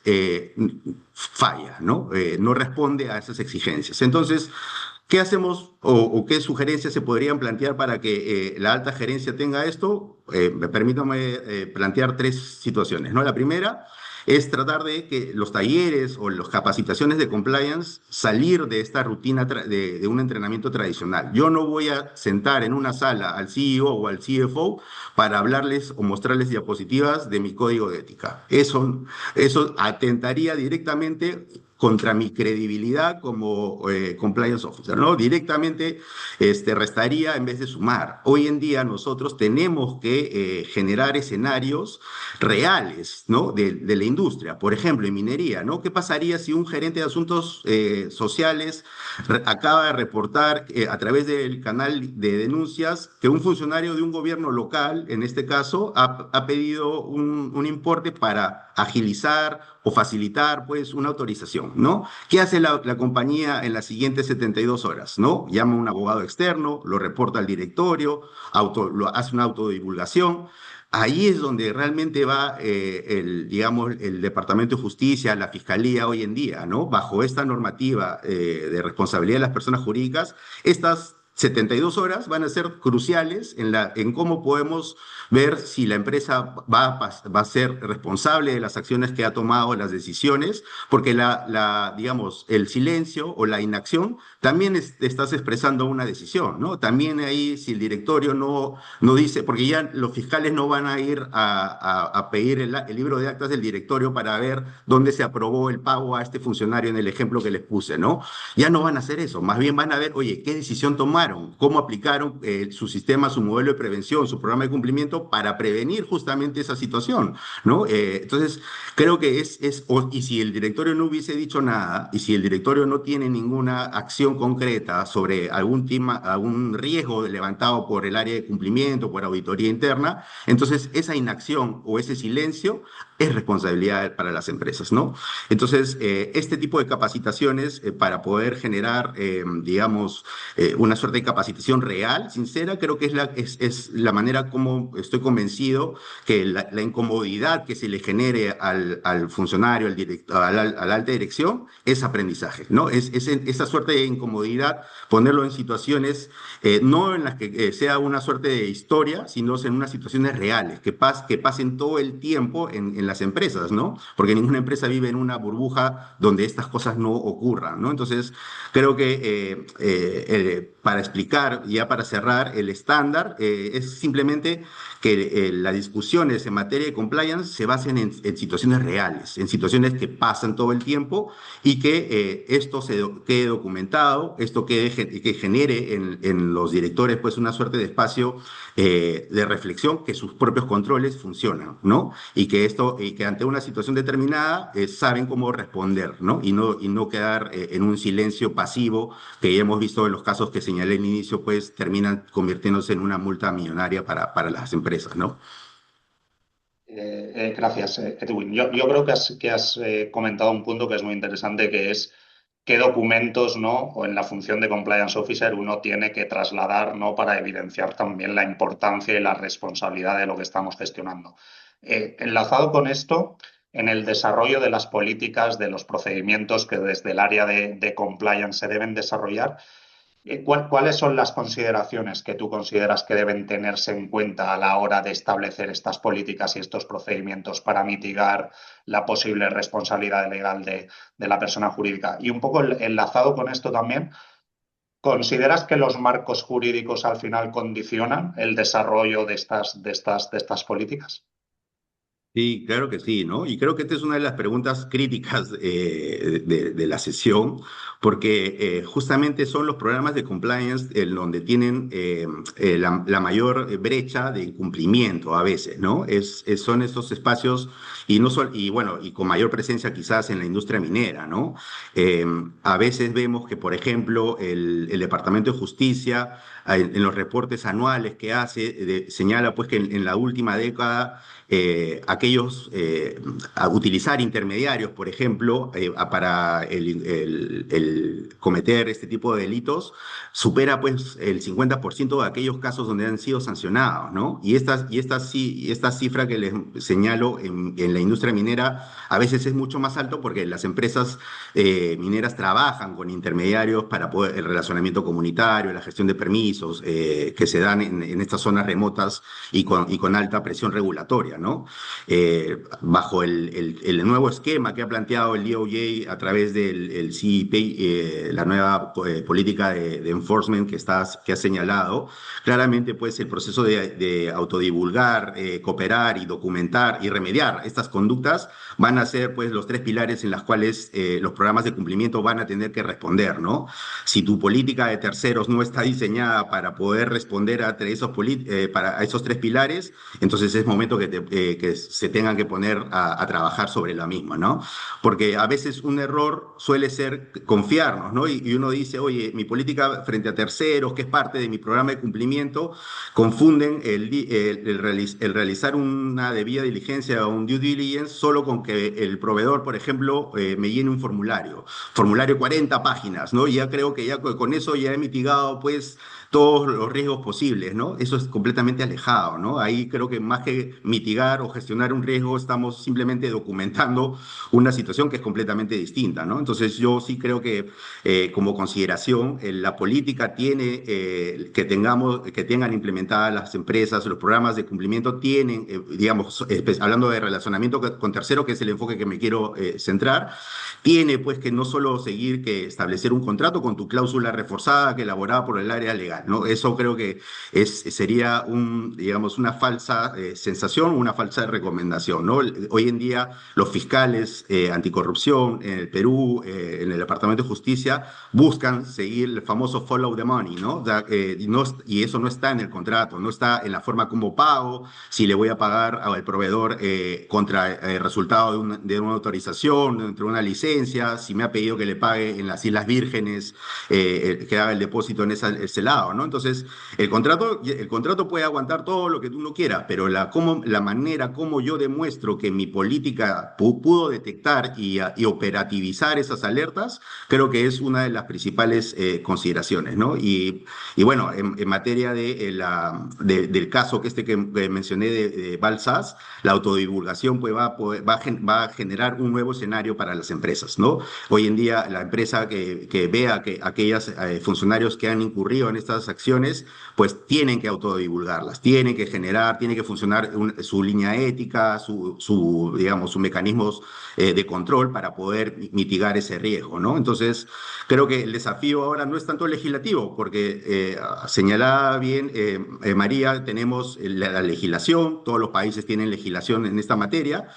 Speaker 4: falla, ¿no? No responde a esas exigencias. Entonces, ¿qué hacemos o qué sugerencias se podrían plantear para que la alta gerencia tenga esto? Permítame plantear tres situaciones, ¿no? La primera es tratar de que los talleres o las capacitaciones de compliance salir de esta rutina de un entrenamiento tradicional. Yo no voy a sentar en una sala al CEO o al CFO para hablarles o mostrarles diapositivas de mi código de ética. Eso atentaría directamente contra mi credibilidad como compliance officer, ¿no? Directamente restaría en vez de sumar. Hoy en día nosotros tenemos que generar escenarios reales, ¿no? De la industria. Por ejemplo, en minería, ¿no? ¿Qué pasaría si un gerente de asuntos sociales acaba de reportar a través del canal de denuncias que un funcionario de un gobierno local, en este caso, ha pedido un importe para agilizar o facilitar pues una autorización, ¿no? ¿Qué hace la compañía en las siguientes 72 horas, ¿no? Llama a un abogado externo, lo reporta al directorio, hace una autodivulgación. Ahí es donde realmente va digamos, el Departamento de Justicia, la Fiscalía hoy en día, ¿no? Bajo esta normativa de responsabilidad de las personas jurídicas, estas 72 horas van a ser cruciales en cómo podemos ver si la empresa va a ser responsable de las acciones que ha tomado, las decisiones, porque digamos, el silencio o la inacción también estás expresando una decisión, ¿no? También ahí, si el directorio no dice, porque ya los fiscales no van a ir a pedir el libro de actas del directorio para ver dónde se aprobó el pago a este funcionario en el ejemplo que les puse, ¿no? Ya no van a hacer eso, más bien van a ver, oye, ¿qué decisión tomaron? ¿Cómo aplicaron su sistema, su modelo de prevención, su programa de cumplimiento para prevenir justamente esa situación, ¿no? Entonces, creo que y si el directorio no hubiese dicho nada, y si el directorio no tiene ninguna acción concreta sobre algún riesgo levantado por el área de cumplimiento, por auditoría interna, entonces esa inacción o ese silencio es responsabilidad para las empresas, ¿no? Entonces, este tipo de capacitaciones para poder generar, digamos, una suerte de capacitación real, sincera, creo que es la manera como estoy convencido que la incomodidad que se le genere al funcionario, al director, a la alta dirección, es aprendizaje, ¿no? Esa suerte de incomodidad, ponerlo en situaciones, no en las que sea una suerte de historia, sino en unas situaciones reales, que pasen todo el tiempo en las empresas, ¿no? Porque ninguna empresa vive en una burbuja donde estas cosas no ocurran, ¿no? Entonces, creo que para explicar, ya para cerrar, el estándar es simplemente que las discusiones en materia de compliance se basen en situaciones reales, en situaciones que pasan todo el tiempo y que esto quede documentado, que genere en los directores pues una suerte de espacio de reflexión, que sus propios controles funcionan, ¿no? Y que ante una situación determinada saben cómo responder, ¿no? Y no quedar en un silencio pasivo que ya hemos visto en los casos que señalé al inicio, pues terminan convirtiéndose en una multa millonaria para las empresas, ¿no?
Speaker 1: Gracias, Edwin. Yo creo que has comentado un punto que es muy interesante, que es qué documentos, ¿no? O en la función de compliance officer uno tiene que trasladar, ¿no? Para evidenciar también la importancia y la responsabilidad de lo que estamos gestionando. Enlazado con esto, en el desarrollo de las políticas, de los procedimientos que desde el área de compliance se deben desarrollar, ¿cuáles son las consideraciones que tú consideras que deben tenerse en cuenta a la hora de establecer estas políticas y estos procedimientos para mitigar la posible responsabilidad legal de la persona jurídica? Y un poco enlazado con esto también, ¿consideras que los marcos jurídicos al final condicionan el desarrollo de estas políticas?
Speaker 4: Sí, claro que sí, ¿no? Y creo que esta es una de las preguntas críticas de la sesión, porque justamente son los programas de compliance en donde tienen la mayor brecha de incumplimiento a veces, ¿no? Son estos espacios y bueno, y con mayor presencia quizás en la industria minera, ¿no? A veces vemos que, por ejemplo, el Departamento de Justicia, en los reportes anuales que hace, señala pues que en la última década a utilizar intermediarios, por ejemplo, para el cometer este tipo de delitos, supera pues el 50% de aquellos casos donde han sido sancionados, ¿no? Y esta cifra que les señalo en la industria minera a veces es mucho más alto porque las empresas mineras trabajan con intermediarios para poder el relacionamiento comunitario, la gestión de permisos, permisos que se dan en estas zonas remotas y con alta presión regulatoria, ¿no? Bajo el nuevo esquema que ha planteado el DOJ a través del el CEP, la nueva política de enforcement que ha señalado, claramente pues el proceso de autodivulgar, cooperar y documentar y remediar estas conductas van a ser pues los tres pilares en los cuales los programas de cumplimiento van a tener que responder, ¿no? Si tu política de terceros no está diseñada para poder responder a esos tres pilares, entonces es momento que se tengan que poner a trabajar sobre la misma, ¿no? Porque a veces un error suele ser confiarnos, ¿no? Y uno dice, oye, mi política frente a terceros, que es parte de mi programa de cumplimiento, confunden el realizar una debida diligencia o un due diligence solo con que el proveedor, por ejemplo, me llene un formulario 40 páginas, ¿no? Y ya creo que ya con eso ya he mitigado, pues, todos los riesgos posibles, ¿no? Eso es completamente alejado, ¿no? Ahí creo que más que mitigar o gestionar un riesgo, estamos simplemente documentando una situación que es completamente distinta, ¿no? Entonces yo sí creo que como consideración, la política tiene que tengan implementadas las empresas, los programas de cumplimiento tienen, digamos, hablando de relacionamiento con terceros, que es el enfoque que me quiero centrar, tiene pues que no solo seguir que establecer un contrato con tu cláusula reforzada que elaborada por el área legal, ¿no? Eso creo que sería digamos, una falsa sensación, una falsa recomendación, ¿no? Hoy en día los fiscales anticorrupción en el Perú, en el Departamento de Justicia, buscan seguir el famoso follow the money, ¿no? Y eso no está en el contrato, no está en la forma como pago, si le voy a pagar al proveedor contra el resultado de una autorización, de una licencia, si me ha pedido que le pague en las Islas Vírgenes, que haga el depósito en ese lado, ¿no? Entonces, el contrato puede aguantar todo lo que uno quiera, pero la manera como yo demuestro que mi política pudo detectar y operativizar esas alertas, creo que es una de las principales consideraciones, ¿no? Y bueno, en materia del caso que mencioné de Balsas, la autodivulgación pues va a generar un nuevo escenario para las empresas, ¿no? Hoy en día la empresa que vea que aquellos funcionarios que han incurrido en estas acciones, pues tienen que autodivulgarlas, tiene que funcionar su línea ética, digamos, sus mecanismos de control para poder mitigar ese riesgo, ¿no? Entonces, creo que el desafío ahora no es tanto legislativo, porque señalaba bien María, tenemos la legislación, todos los países tienen legislación en esta materia.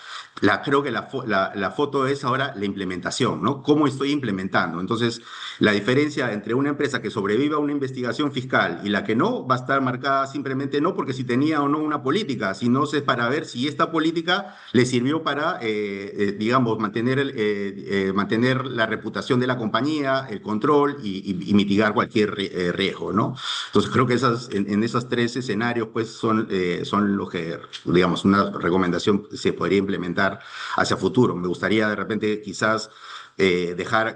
Speaker 4: Creo que la foto es ahora la implementación, ¿no? ¿Cómo estoy implementando? Entonces, la diferencia entre una empresa que sobreviva a una investigación fiscal y la que no va a estar marcada simplemente no porque si tenía o no una política, sino es para ver si esta política le sirvió para, digamos, mantener la reputación de la compañía, el control y mitigar cualquier riesgo, ¿no? Entonces, creo que en esos tres escenarios, pues, son los que, digamos, una recomendación se podría implementar hacia futuro. Me gustaría de repente quizás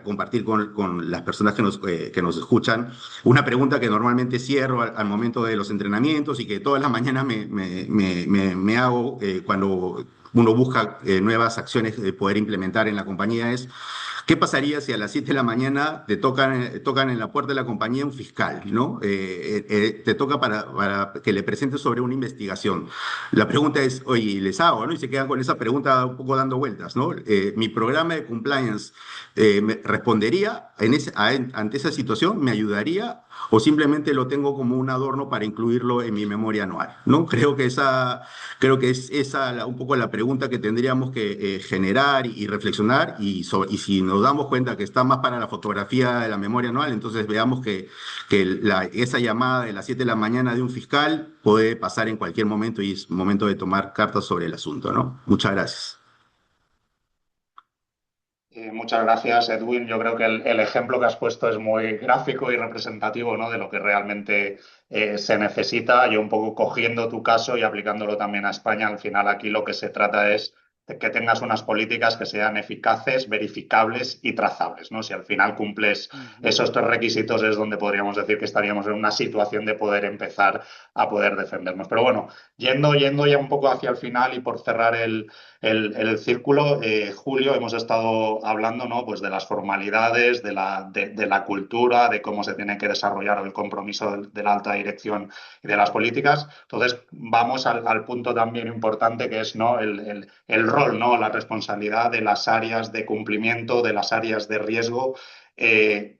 Speaker 4: compartir con las personas que nos escuchan una pregunta que normalmente cierro al momento de los entrenamientos y que todas las mañanas me hago cuando uno busca nuevas acciones de poder implementar en la compañía es: ¿qué pasaría si a las 7 de la mañana te tocan en la puerta de la compañía un fiscal, ¿no? Te toca para que le presentes sobre una investigación. La pregunta es, oye, ¿y les hago, no? Y se quedan con esa pregunta un poco dando vueltas, ¿no? Mi programa de compliance me respondería ante esa situación, me ayudaría o simplemente lo tengo como un adorno para incluirlo en mi memoria anual, ¿no? Creo que es esa un poco la pregunta que tendríamos que generar y reflexionar y si nos damos cuenta que está más para la fotografía de la memoria anual, entonces veamos que esa llamada de las 7 de la mañana de un fiscal puede pasar en cualquier momento y es momento de tomar cartas sobre el asunto, ¿no? Muchas gracias.
Speaker 1: Muchas gracias, Edwin. Yo creo que el ejemplo que has puesto es muy gráfico y representativo, ¿no? De lo que realmente se necesita. Yo un poco cogiendo tu caso y aplicándolo también a España, al final aquí lo que se trata es que tengas unas políticas que sean eficaces, verificables y trazables, ¿no? Si al final cumples esos tres requisitos es donde podríamos decir que estaríamos en una situación de poder empezar a poder defendernos. Pero bueno, yendo ya un poco hacia el final y por cerrar el círculo, Julio, hemos estado hablando, ¿no? Pues de las formalidades, de la cultura, de cómo se tiene que desarrollar el compromiso de la alta dirección y de las políticas. Entonces, vamos al punto también importante que es, ¿no? el rol, ¿no? La responsabilidad de las áreas de cumplimiento, de las áreas de riesgo,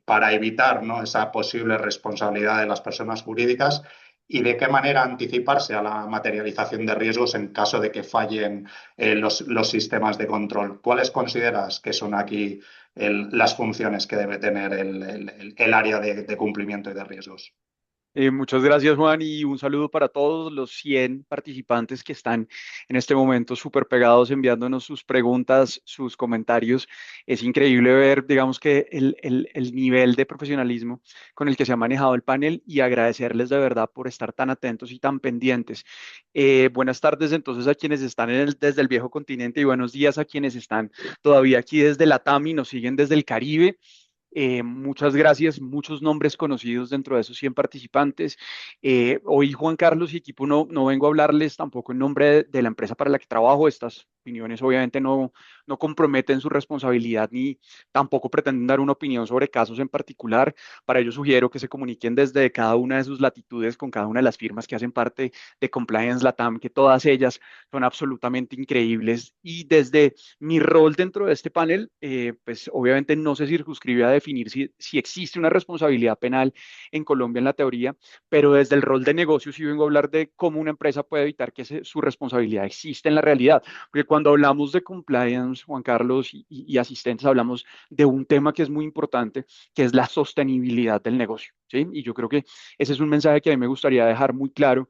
Speaker 1: para evitar, ¿no? esa posible responsabilidad de las personas jurídicas y de qué manera anticiparse a la materialización de riesgos en caso de que fallen los sistemas de control. ¿Cuáles consideras que son aquí las funciones que debe tener el área de cumplimiento y de riesgos?
Speaker 5: Muchas gracias, Juan, y un saludo para todos los 100 participantes que están en este momento súper pegados enviándonos sus preguntas, sus comentarios. Es increíble ver, digamos que el nivel de profesionalismo con el que se ha manejado el panel y agradecerles de verdad por estar tan atentos y tan pendientes. Buenas tardes entonces a quienes están desde el viejo continente y buenos días a quienes están todavía aquí desde Latam y nos siguen desde el Caribe. Muchas gracias, muchos nombres conocidos dentro de esos 100 participantes. Hoy Juan Carlos y equipo no vengo a hablarles tampoco en nombre de la empresa para la que trabajo. Estas opiniones obviamente no comprometen su responsabilidad ni tampoco pretenden dar una opinión sobre casos en particular. Para ello sugiero que se comuniquen desde cada una de sus latitudes con cada una de las firmas que hacen parte de Compliance Latam, que todas ellas son absolutamente increíbles. Y desde mi rol dentro de este panel, pues obviamente no se circunscribe a definir si existe una responsabilidad penal en Colombia en la teoría, pero desde el rol de negocio sí vengo a hablar de cómo una empresa puede evitar que su responsabilidad exista en la realidad. Porque cuando hablamos de compliance, Juan Carlos y asistentes, hablamos de un tema que es muy importante, que es la sostenibilidad del negocio, ¿sí? Y yo creo que ese es un mensaje que a mí me gustaría dejar muy claro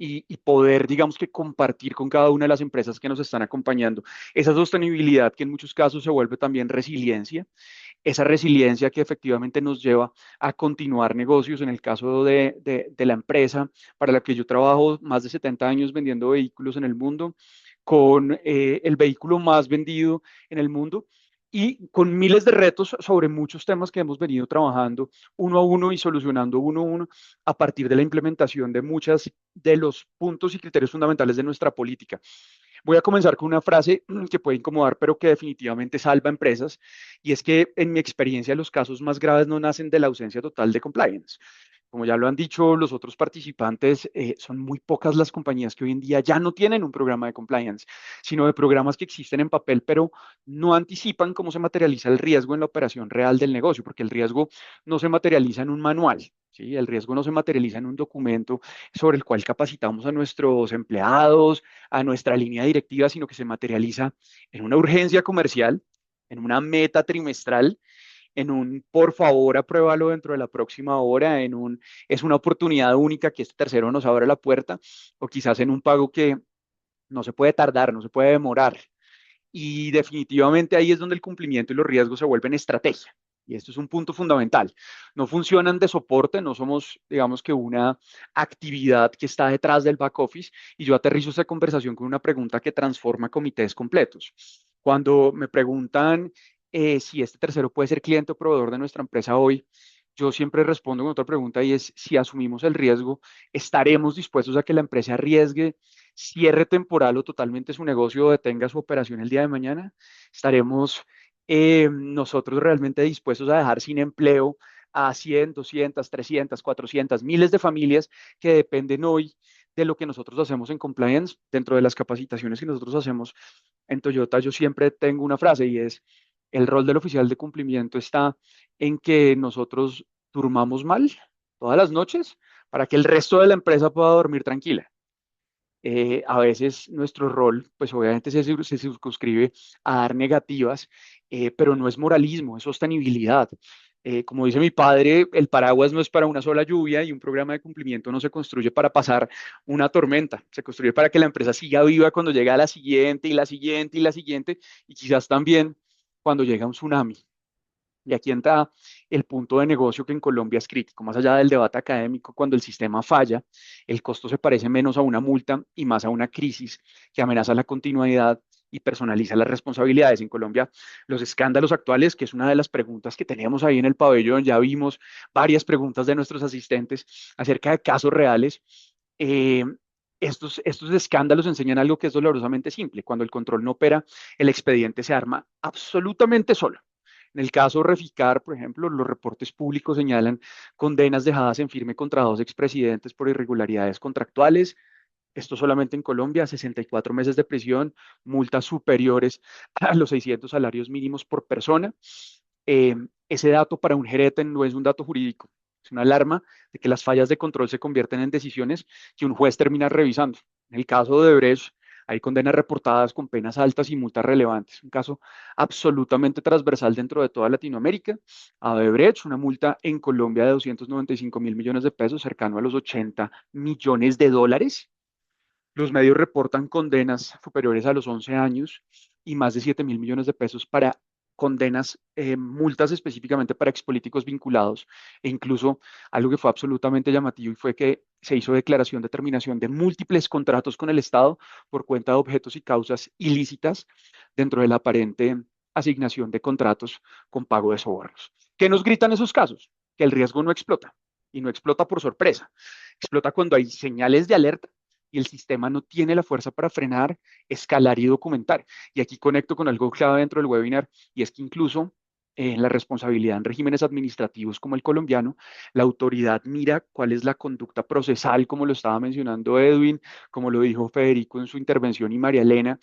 Speaker 5: y poder, digamos que compartir con cada una de las empresas que nos están acompañando. Esa sostenibilidad que en muchos casos se vuelve también resiliencia, esa resiliencia que efectivamente nos lleva a continuar negocios. En el caso de la empresa para la que yo trabajo, más de 70 años vendiendo vehículos en el mundo, con el vehículo más vendido en el mundo y con miles de retos sobre muchos temas que hemos venido trabajando uno a uno y solucionando uno a uno a partir de la implementación de muchos de los puntos y criterios fundamentales de nuestra política. Voy a comenzar con una frase que puede incomodar, pero que definitivamente salva empresas, y es que en mi experiencia los casos más graves no nacen de la ausencia total de compliance. Como ya lo han dicho los otros participantes, son muy pocas las compañías que hoy en día ya no tienen un programa de compliance, sino de programas que existen en papel, pero no anticipan cómo se materializa el riesgo en la operación real del negocio, porque el riesgo no se materializa en un manual, ¿sí? El riesgo no se materializa en un documento sobre el cual capacitamos a nuestros empleados, a nuestra línea directiva, sino que se materializa en una urgencia comercial, en una meta trimestral, en un por favor apruébalo dentro de la próxima hora, es una oportunidad única que este tercero nos abre la puerta, o quizás en un pago que no se puede tardar, no se puede demorar. Y definitivamente ahí es donde el cumplimiento y los riesgos se vuelven estrategia. Y esto es un punto fundamental. No funcionan de soporte, no somos, digamos que una actividad que está detrás del back office. Y yo aterrizo esta conversación con una pregunta que transforma comités completos. Cuando me preguntan si este tercero puede ser cliente o proveedor de nuestra empresa hoy, yo siempre respondo con otra pregunta y es, si asumimos el riesgo, ¿estaremos dispuestos a que la empresa arriesgue, cierre temporal o totalmente su negocio o detenga su operación el día de mañana? ¿Estaremos nosotros realmente dispuestos a dejar sin empleo a 100, 200, 300, 400, miles de familias que dependen hoy de lo que nosotros hacemos en compliance? Dentro de las capacitaciones que nosotros hacemos en Toyota, yo siempre tengo una frase y es, el rol del oficial de cumplimiento está en que nosotros durmamos mal todas las noches para que el resto de la empresa pueda dormir tranquila. A veces nuestro rol, pues obviamente se circunscribe a dar negativas, pero no es moralismo, es sostenibilidad. Como dice mi padre, el paraguas no es para una sola lluvia y un programa de cumplimiento no se construye para pasar una tormenta, se construye para que la empresa siga viva cuando llega a la siguiente y la siguiente y la siguiente, y quizás también cuando llega un tsunami. Y aquí entra el punto de negocio que en Colombia es crítico, más allá del debate académico. Cuando el sistema falla, el costo se parece menos a una multa y más a una crisis que amenaza la continuidad y personaliza las responsabilidades. En Colombia, los escándalos actuales, que es una de las preguntas que teníamos ahí en el pabellón, ya vimos varias preguntas de nuestros asistentes acerca de casos reales. eh, estos escándalos enseñan algo que es dolorosamente simple. Cuando el control no opera, el expediente se arma absolutamente solo. En el caso Reficar, por ejemplo, los reportes públicos señalan condenas dejadas en firme contra 2 expresidentes por irregularidades contractuales. Esto solamente en Colombia, 64 meses de prisión, multas superiores a los 600 salarios mínimos por persona. Eh, Ese dato para un gerente no es un dato jurídico, es una alarma de que las fallas de control se convierten en decisiones que un juez termina revisando. En el caso de Brecht, hay condenas reportadas con penas altas y multas relevantes. Un caso absolutamente transversal dentro de toda Latinoamérica. A Brecht, una multa en Colombia de 295.000 millones de pesos, cercano a los 80 millones de dólares. Los medios reportan condenas superiores a los 11 años y más de 7.000 millones de pesos para condenas, multas específicamente para expolíticos vinculados, e incluso algo que fue absolutamente llamativo y fue que se hizo declaración de terminación de múltiples contratos con el Estado por cuenta de objetos y causas ilícitas dentro de la aparente asignación de contratos con pago de sobornos. ¿Qué nos gritan esos casos? Que el riesgo no explota, y no explota por sorpresa, explota cuando hay señales de alerta y el sistema no tiene la fuerza para frenar, escalar y documentar. Y aquí conecto con algo clave dentro del webinar, y es que incluso en la responsabilidad en regímenes administrativos como el colombiano, la autoridad mira cuál es la conducta procesal, como lo estaba mencionando Edwin, como lo dijo Federico en su intervención y María Elena.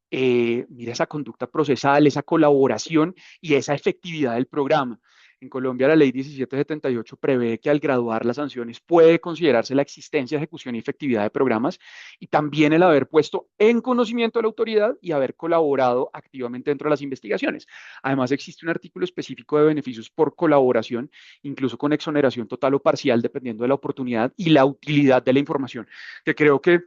Speaker 5: Mira esa conducta procesal, esa colaboración y esa efectividad del programa. En Colombia, la ley 1778 prevé que al graduar las sanciones puede considerarse la existencia, ejecución y efectividad de programas, y también el haber puesto en conocimiento de la autoridad y haber colaborado activamente dentro de las investigaciones. Además, existe un artículo específico de beneficios por colaboración, incluso con exoneración total o parcial, dependiendo de la oportunidad y la utilidad de la información, que creo que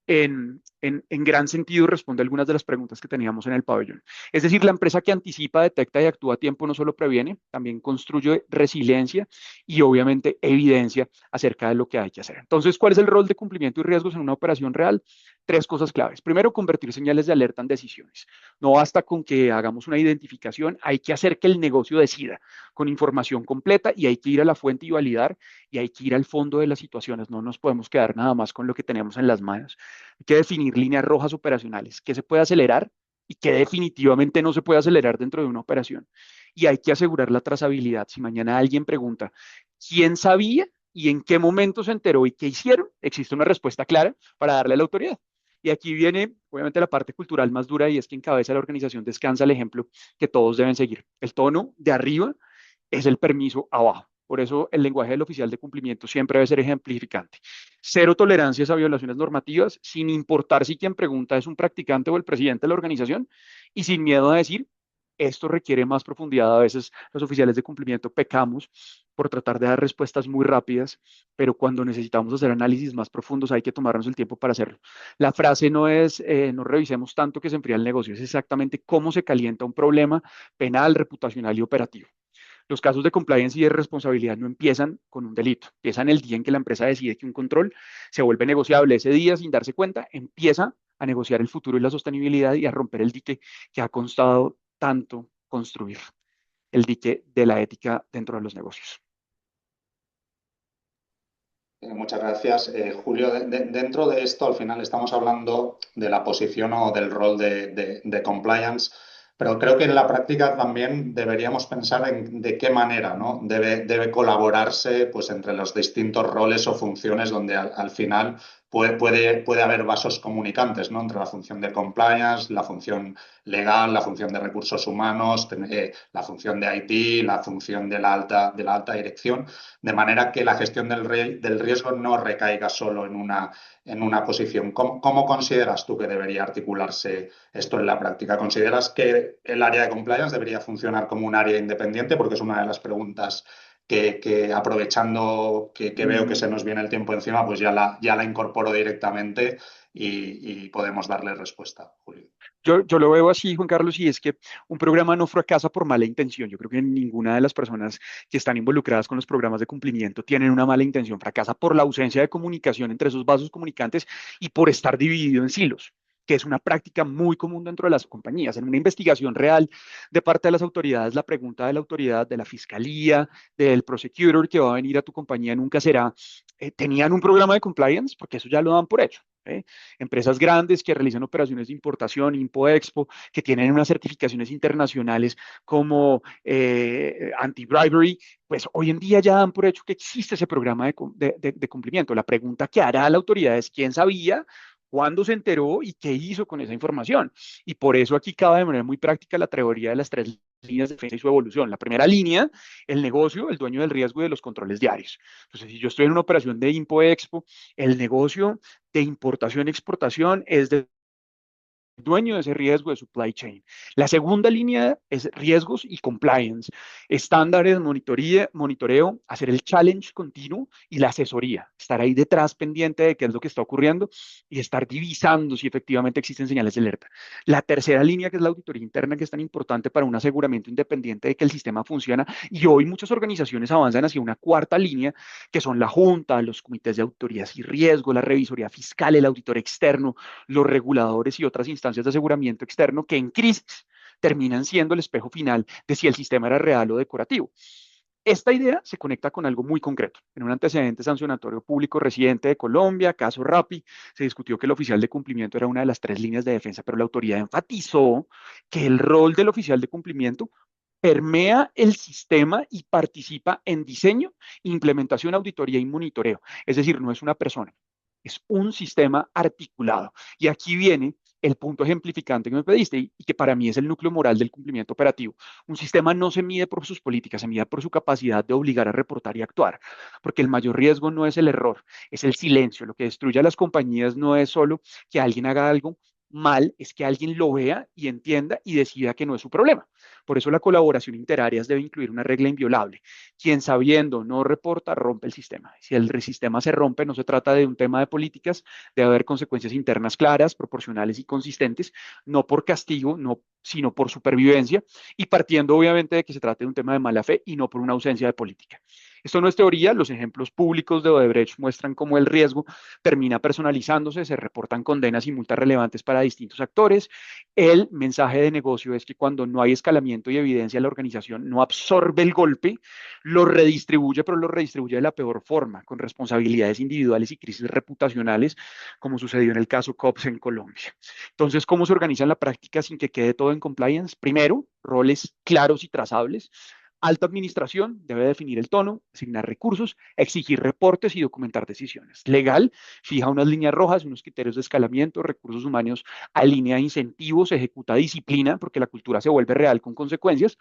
Speaker 5: en gran sentido responde a algunas de las preguntas que teníamos en el pabellón. Es decir, la empresa que anticipa, detecta y actúa a tiempo no solo previene, también construye resiliencia y obviamente evidencia acerca de lo que hay que hacer. Entonces, ¿cuál es el rol de cumplimiento y riesgos en una operación real? 3 cosas claves. Primero, convertir señales de alerta en decisiones. No basta con que hagamos una identificación, hay que hacer que el negocio decida con información completa, y hay que ir a la fuente y validar, y hay que ir al fondo de las situaciones. No nos podemos quedar nada más con lo que tenemos en las manos. Hay que definir líneas rojas operacionales, qué se puede acelerar y qué definitivamente no se puede acelerar dentro de una operación. Y hay que asegurar la trazabilidad. Si mañana alguien pregunta, ¿quién sabía y en qué momento se enteró y qué hicieron? Existe una respuesta clara para darle a la autoridad. Y aquí viene, obviamente, la parte cultural más dura, y es que en cabeza de la organización descansa el ejemplo que todos deben seguir. El tono de arriba es el permiso abajo. Por eso el lenguaje del oficial de cumplimiento siempre debe ser ejemplificante. Cero tolerancias a violaciones normativas, sin importar si quien pregunta es un practicante o el presidente de la organización, y sin miedo a decir, esto requiere más profundidad. A veces los oficiales de cumplimiento pecamos por tratar de dar respuestas muy rápidas, pero cuando necesitamos hacer análisis más profundos hay que tomarnos el tiempo para hacerlo. La frase no es, no revisemos tanto que se enfría el negocio, es exactamente cómo se calienta un problema penal, reputacional y operativo. Los casos de compliance y de responsabilidad no empiezan con un delito, empiezan el día en que la empresa decide que un control se vuelve negociable. Ese día, sin darse cuenta, empieza a negociar el futuro y la sostenibilidad y a romper el dique que ha costado tanto construir, el dique de la ética dentro de los negocios.
Speaker 1: Muchas gracias. Julio, dentro de esto, al final estamos hablando de la posición o del rol de compliance, pero creo que en la práctica también deberíamos pensar en de qué manera, ¿no? debe colaborarse, pues, entre los distintos roles o funciones donde al final puede haber vasos comunicantes, ¿no? Entre la función de compliance, la función legal, la función de recursos humanos, la función de IT, la función de la alta dirección, de manera que la gestión del riesgo no recaiga solo en una posición. ¿Cómo consideras tú que debería articularse esto en la práctica? ¿Consideras que el área de compliance debería funcionar como un área independiente? Porque es una de las preguntas que aprovechando que veo que se nos viene el tiempo encima, pues ya la incorporo directamente y podemos darle respuesta, Julio.
Speaker 5: Yo lo veo así, Juan Carlos, y es que un programa no fracasa por mala intención. Yo creo que ninguna de las personas que están involucradas con los programas de cumplimiento tienen una mala intención. Fracasa por la ausencia de comunicación entre esos vasos comunicantes y por estar dividido en silos. que es una práctica muy común dentro de las compañías. En una investigación real de parte de las autoridades, la pregunta de la autoridad, de la fiscalía, del prosecutor que va a venir a tu compañía nunca será, ¿tenían un programa de compliance? Porque eso ya lo dan por hecho. Empresas grandes que realizan operaciones de importación, Impo-Expo, que tienen unas certificaciones internacionales como anti-bribery, pues hoy en día ya dan por hecho que existe ese programa de cumplimiento. La pregunta que hará la autoridad es quién sabía, cuándo se enteró y qué hizo con esa información. Y por eso aquí cabe de manera muy práctica la teoría de las tres líneas de defensa y su evolución. La primera línea, el negocio, el dueño del riesgo y de los controles diarios. Entonces, si yo estoy en una operación de Impo-Expo, el negocio de importación y exportación es de dueño de ese riesgo de supply chain. La segunda línea es riesgos y compliance, estándares, monitoreo, hacer el challenge continuo y la asesoría, estar ahí detrás pendiente de qué es lo que está ocurriendo y estar divisando si efectivamente existen señales de alerta. La tercera línea, que es la auditoría interna, que es tan importante para un aseguramiento independiente de que el sistema funciona, y hoy muchas organizaciones avanzan hacia una cuarta línea, que son la junta, los comités de auditorías y riesgo, la revisoría fiscal, el auditor externo, los reguladores y otras instancias de aseguramiento externo que en crisis terminan siendo el espejo final de si el sistema era real o decorativo. Esta idea se conecta con algo muy concreto. En un antecedente sancionatorio público reciente de Colombia, caso Rappi, se discutió que el oficial de cumplimiento era una de las tres líneas de defensa, pero la autoridad enfatizó que el rol del oficial de cumplimiento permea el sistema y participa en diseño, implementación, auditoría y monitoreo. Es decir, no es una persona, es un sistema articulado. Y aquí viene el punto ejemplificante que me pediste y que para mí es el núcleo moral del cumplimiento operativo. Un sistema no se mide por sus políticas, se mide por su capacidad de obligar a reportar y actuar, porque el mayor riesgo no es el error, es el silencio. Lo que destruye a las compañías no es solo que alguien haga algo mal, es que alguien lo vea y entienda y decida que no es su problema. Por eso la colaboración interáreas debe incluir una regla inviolable. Quien sabiendo no reporta, rompe el sistema. Si el sistema se rompe, no se trata de un tema de políticas, debe haber consecuencias internas claras, proporcionales y consistentes, no por castigo, no, sino por supervivencia, y partiendo obviamente de que se trate de un tema de mala fe y no por una ausencia de política. Esto no es teoría, los ejemplos públicos de Odebrecht muestran cómo el riesgo termina personalizándose, se reportan condenas y multas relevantes para distintos actores. El mensaje de negocio es que cuando no hay escalamiento y evidencia, la organización no absorbe el golpe, lo redistribuye, pero lo redistribuye de la peor forma, con responsabilidades individuales y crisis reputacionales, como sucedió en el caso COPS en Colombia. Entonces, ¿cómo se organiza en la práctica sin que quede todo en compliance? Primero, roles claros y trazables. Alta administración debe definir el tono, asignar recursos, exigir reportes y documentar decisiones. Legal, fija unas líneas rojas, unos criterios de escalamiento. Recursos humanos, alinea incentivos, ejecuta disciplina, porque la cultura se vuelve real con consecuencias.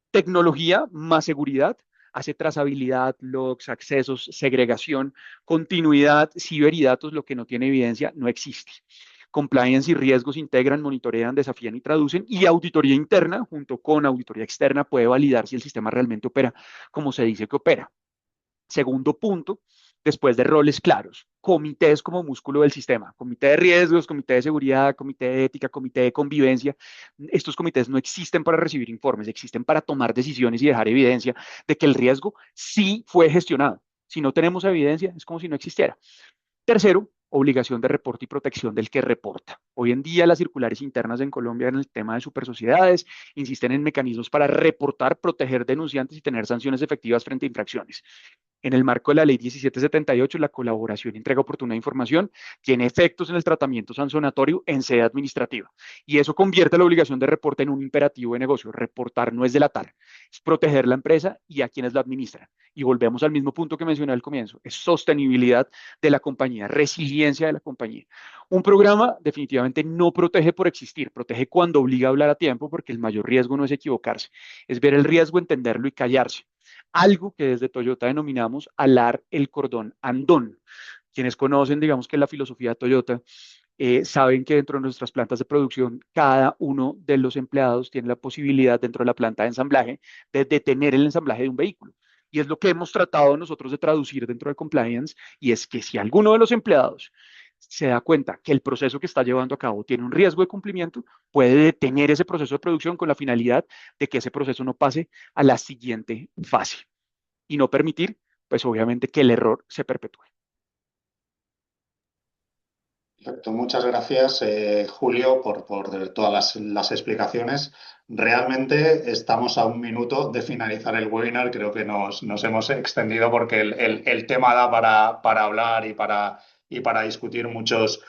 Speaker 5: Tecnología más seguridad, hace trazabilidad, logs, accesos, segregación, continuidad, ciber y datos. Lo que no tiene evidencia no existe. Compliance y riesgos integran, monitorean, desafían y traducen. Y auditoría interna, junto con auditoría externa, puede validar si el sistema realmente opera como se dice que opera. Segundo punto, después de roles claros, comités como músculo del sistema, comité de riesgos, comité de seguridad, comité de ética, comité de convivencia. Estos comités no existen para recibir informes, existen para tomar decisiones y dejar evidencia de que el riesgo sí fue gestionado. Si no tenemos evidencia, es como si no existiera. Tercero, obligación de reporte y protección del que reporta. Hoy en día las circulares internas en Colombia en el tema de supersociedades insisten en mecanismos para reportar, proteger denunciantes y tener sanciones efectivas frente a infracciones. En el marco de la Ley 1778, la colaboración y entrega oportuna de información tiene efectos en el tratamiento sancionatorio en sede administrativa. Y eso convierte la obligación de reporte en un imperativo de negocio. Reportar no es delatar, es proteger la empresa y a quienes la administran. Y volvemos al mismo punto que mencioné al comienzo, es sostenibilidad de la compañía, resiliencia de la compañía. Un programa definitivamente no protege por existir, protege cuando obliga a hablar a tiempo, porque el mayor riesgo no es equivocarse, es ver el riesgo, entenderlo y callarse. Algo que desde Toyota denominamos alar el cordón andón. Quienes conocen, digamos que la filosofía de Toyota, saben que dentro de nuestras plantas de producción, cada uno de los empleados tiene la posibilidad dentro de la planta de ensamblaje de detener el ensamblaje de un vehículo. Y es lo que hemos tratado nosotros de traducir dentro de compliance, y es que si alguno de los empleados se da cuenta que el proceso que está llevando a cabo tiene un riesgo de cumplimiento, puede detener ese proceso de producción con la finalidad de que ese proceso no pase a la siguiente fase y no permitir, pues obviamente, que el error se perpetúe.
Speaker 1: Perfecto, muchas gracias, Julio, por todas las explicaciones. Realmente estamos a un minuto de finalizar el webinar. Creo que nos hemos extendido porque el tema da para hablar y para discutir muchos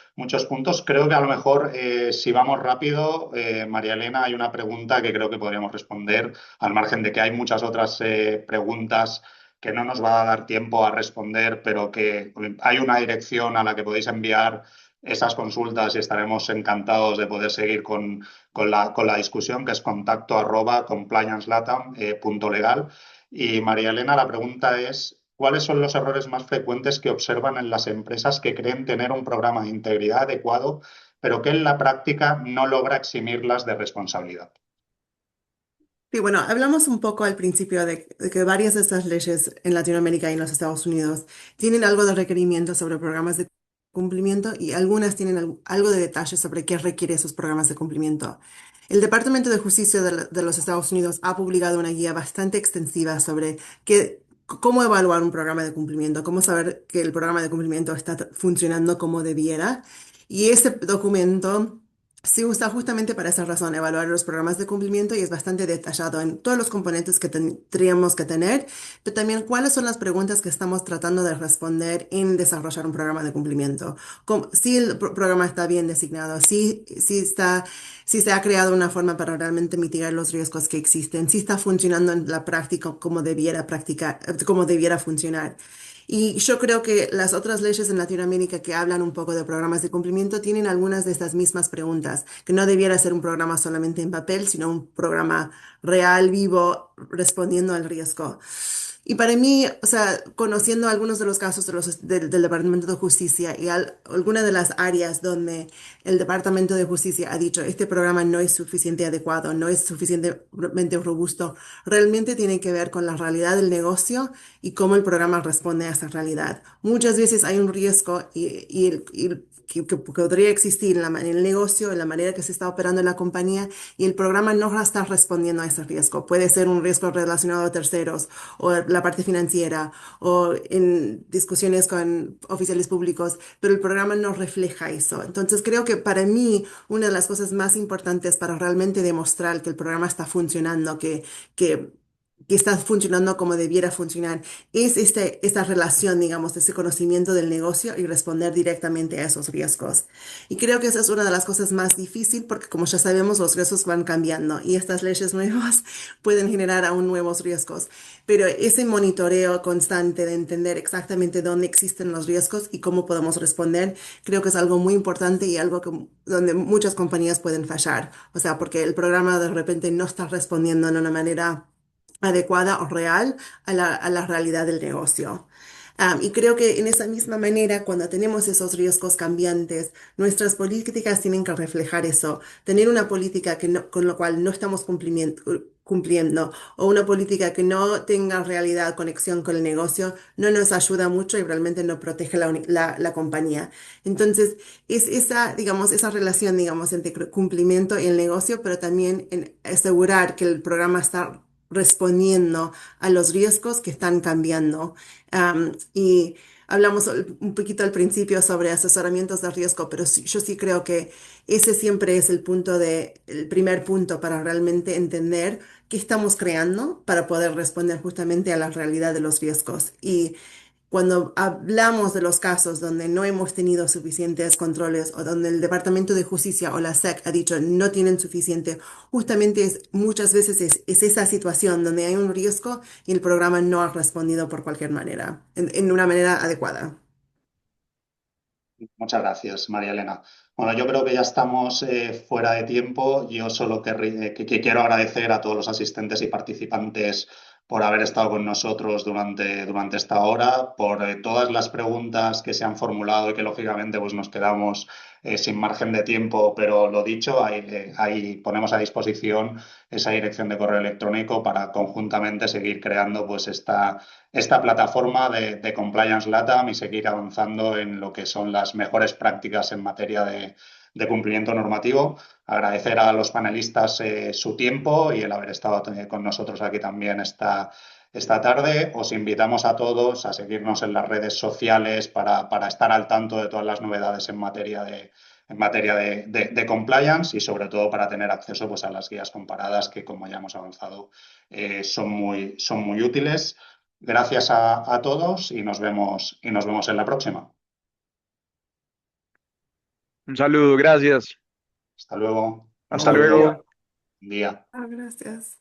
Speaker 1: puntos. Creo que a lo mejor, si vamos rápido, María Elena, hay una pregunta que creo que podríamos responder, al margen de que hay muchas otras preguntas que no nos va a dar tiempo a responder, pero que hay una dirección a la que podéis enviar esas consultas y estaremos encantados de poder seguir con la discusión, que es contacto@compliancelatam.legal. Y María Elena, la pregunta es, ¿cuáles son los errores más frecuentes que observan en las empresas que creen tener un programa de integridad adecuado, pero que en la práctica no logra eximirlas de responsabilidad?
Speaker 2: Sí, bueno, hablamos un poco al principio de que varias de estas leyes en Latinoamérica y en los Estados Unidos tienen algo de requerimientos sobre programas de cumplimiento y algunas tienen algo de detalles sobre qué requiere esos programas de cumplimiento. El Departamento de Justicia de los Estados Unidos ha publicado una guía bastante extensiva sobre cómo evaluar un programa de cumplimiento, cómo saber que el programa de cumplimiento está funcionando como debiera. Y ese documento se usa justamente para esa razón, evaluar los programas de cumplimiento y es bastante detallado en todos los componentes que tendríamos que tener, pero también cuáles son las preguntas que estamos tratando de responder en desarrollar un programa de cumplimiento. Si el programa está bien designado, si se ha creado una forma para realmente mitigar los riesgos que existen, si está funcionando en la práctica como debiera practicar, como debiera funcionar. Y yo creo que las otras leyes en Latinoamérica que hablan un poco de programas de cumplimiento tienen algunas de estas mismas preguntas, que no debiera ser un programa solamente en papel, sino un programa real, vivo, respondiendo al riesgo. Y para mí, o sea, conociendo algunos de los casos del Departamento de Justicia y algunas de las áreas donde el Departamento de Justicia ha dicho, este programa no es suficiente adecuado, no es suficientemente robusto, realmente tiene que ver con la realidad del negocio y cómo el programa responde a esa realidad. Muchas veces hay un riesgo que podría existir en el negocio, en la manera que se está operando en la compañía y el programa no está respondiendo a ese riesgo. Puede ser un riesgo relacionado a terceros o la parte financiera o en discusiones con oficiales públicos, pero el programa no refleja eso. Entonces creo que para mí una de las cosas más importantes para realmente demostrar que el programa está funcionando, que que está funcionando como debiera funcionar, es esta relación, digamos, ese conocimiento del negocio y responder directamente a esos riesgos. Y creo que esa es una de las cosas más difíciles porque, como ya sabemos, los riesgos van cambiando y estas leyes nuevas pueden generar aún nuevos riesgos. Pero ese monitoreo constante de entender exactamente dónde existen los riesgos y cómo podemos responder, creo que es algo muy importante y algo donde muchas compañías pueden fallar. O sea, porque el programa de repente no está respondiendo de una manera adecuada o real a la realidad del negocio. Y creo que en esa misma manera, cuando tenemos esos riesgos cambiantes, nuestras políticas tienen que reflejar eso. Tener una política con la cual no estamos cumpliendo o una política que no tenga realidad, conexión con el negocio, no nos ayuda mucho y realmente no protege la compañía. Entonces, es esa, digamos, esa relación, digamos, entre cumplimiento y el negocio, pero también en asegurar que el programa está respondiendo a los riesgos que están cambiando. Y hablamos un poquito al principio sobre asesoramientos de riesgo, pero yo sí creo que ese siempre es el primer punto para realmente entender qué estamos creando para poder responder justamente a la realidad de los riesgos. Y cuando hablamos de los casos donde no hemos tenido suficientes controles o donde el Departamento de Justicia o la SEC ha dicho no tienen suficiente, justamente muchas veces es esa situación donde hay un riesgo y el programa no ha respondido por cualquier manera, en una manera adecuada.
Speaker 1: Muchas gracias, María Elena. Bueno, yo creo que ya estamos fuera de tiempo. Yo solo que quiero agradecer a todos los asistentes y participantes por haber estado con nosotros durante esta hora, por todas las preguntas que se han formulado y que lógicamente pues, nos quedamos sin margen de tiempo, pero lo dicho, ahí ponemos a disposición esa dirección de correo electrónico para conjuntamente seguir creando pues esta plataforma de Compliance LATAM y seguir avanzando en lo que son las mejores prácticas en materia de cumplimiento normativo. Agradecer a los panelistas su tiempo y el haber estado con nosotros aquí también esta tarde. Os invitamos a todos a seguirnos en las redes sociales para estar al tanto de todas las novedades en materia de compliance y sobre todo para tener acceso pues, a las guías comparadas que, como ya hemos avanzado, son muy útiles. Gracias a todos y nos vemos en la próxima.
Speaker 5: Un saludo, gracias.
Speaker 1: Hasta luego.
Speaker 5: Hasta
Speaker 3: Muy
Speaker 1: Buen
Speaker 3: buen día.
Speaker 5: luego.
Speaker 1: día.
Speaker 2: Gracias.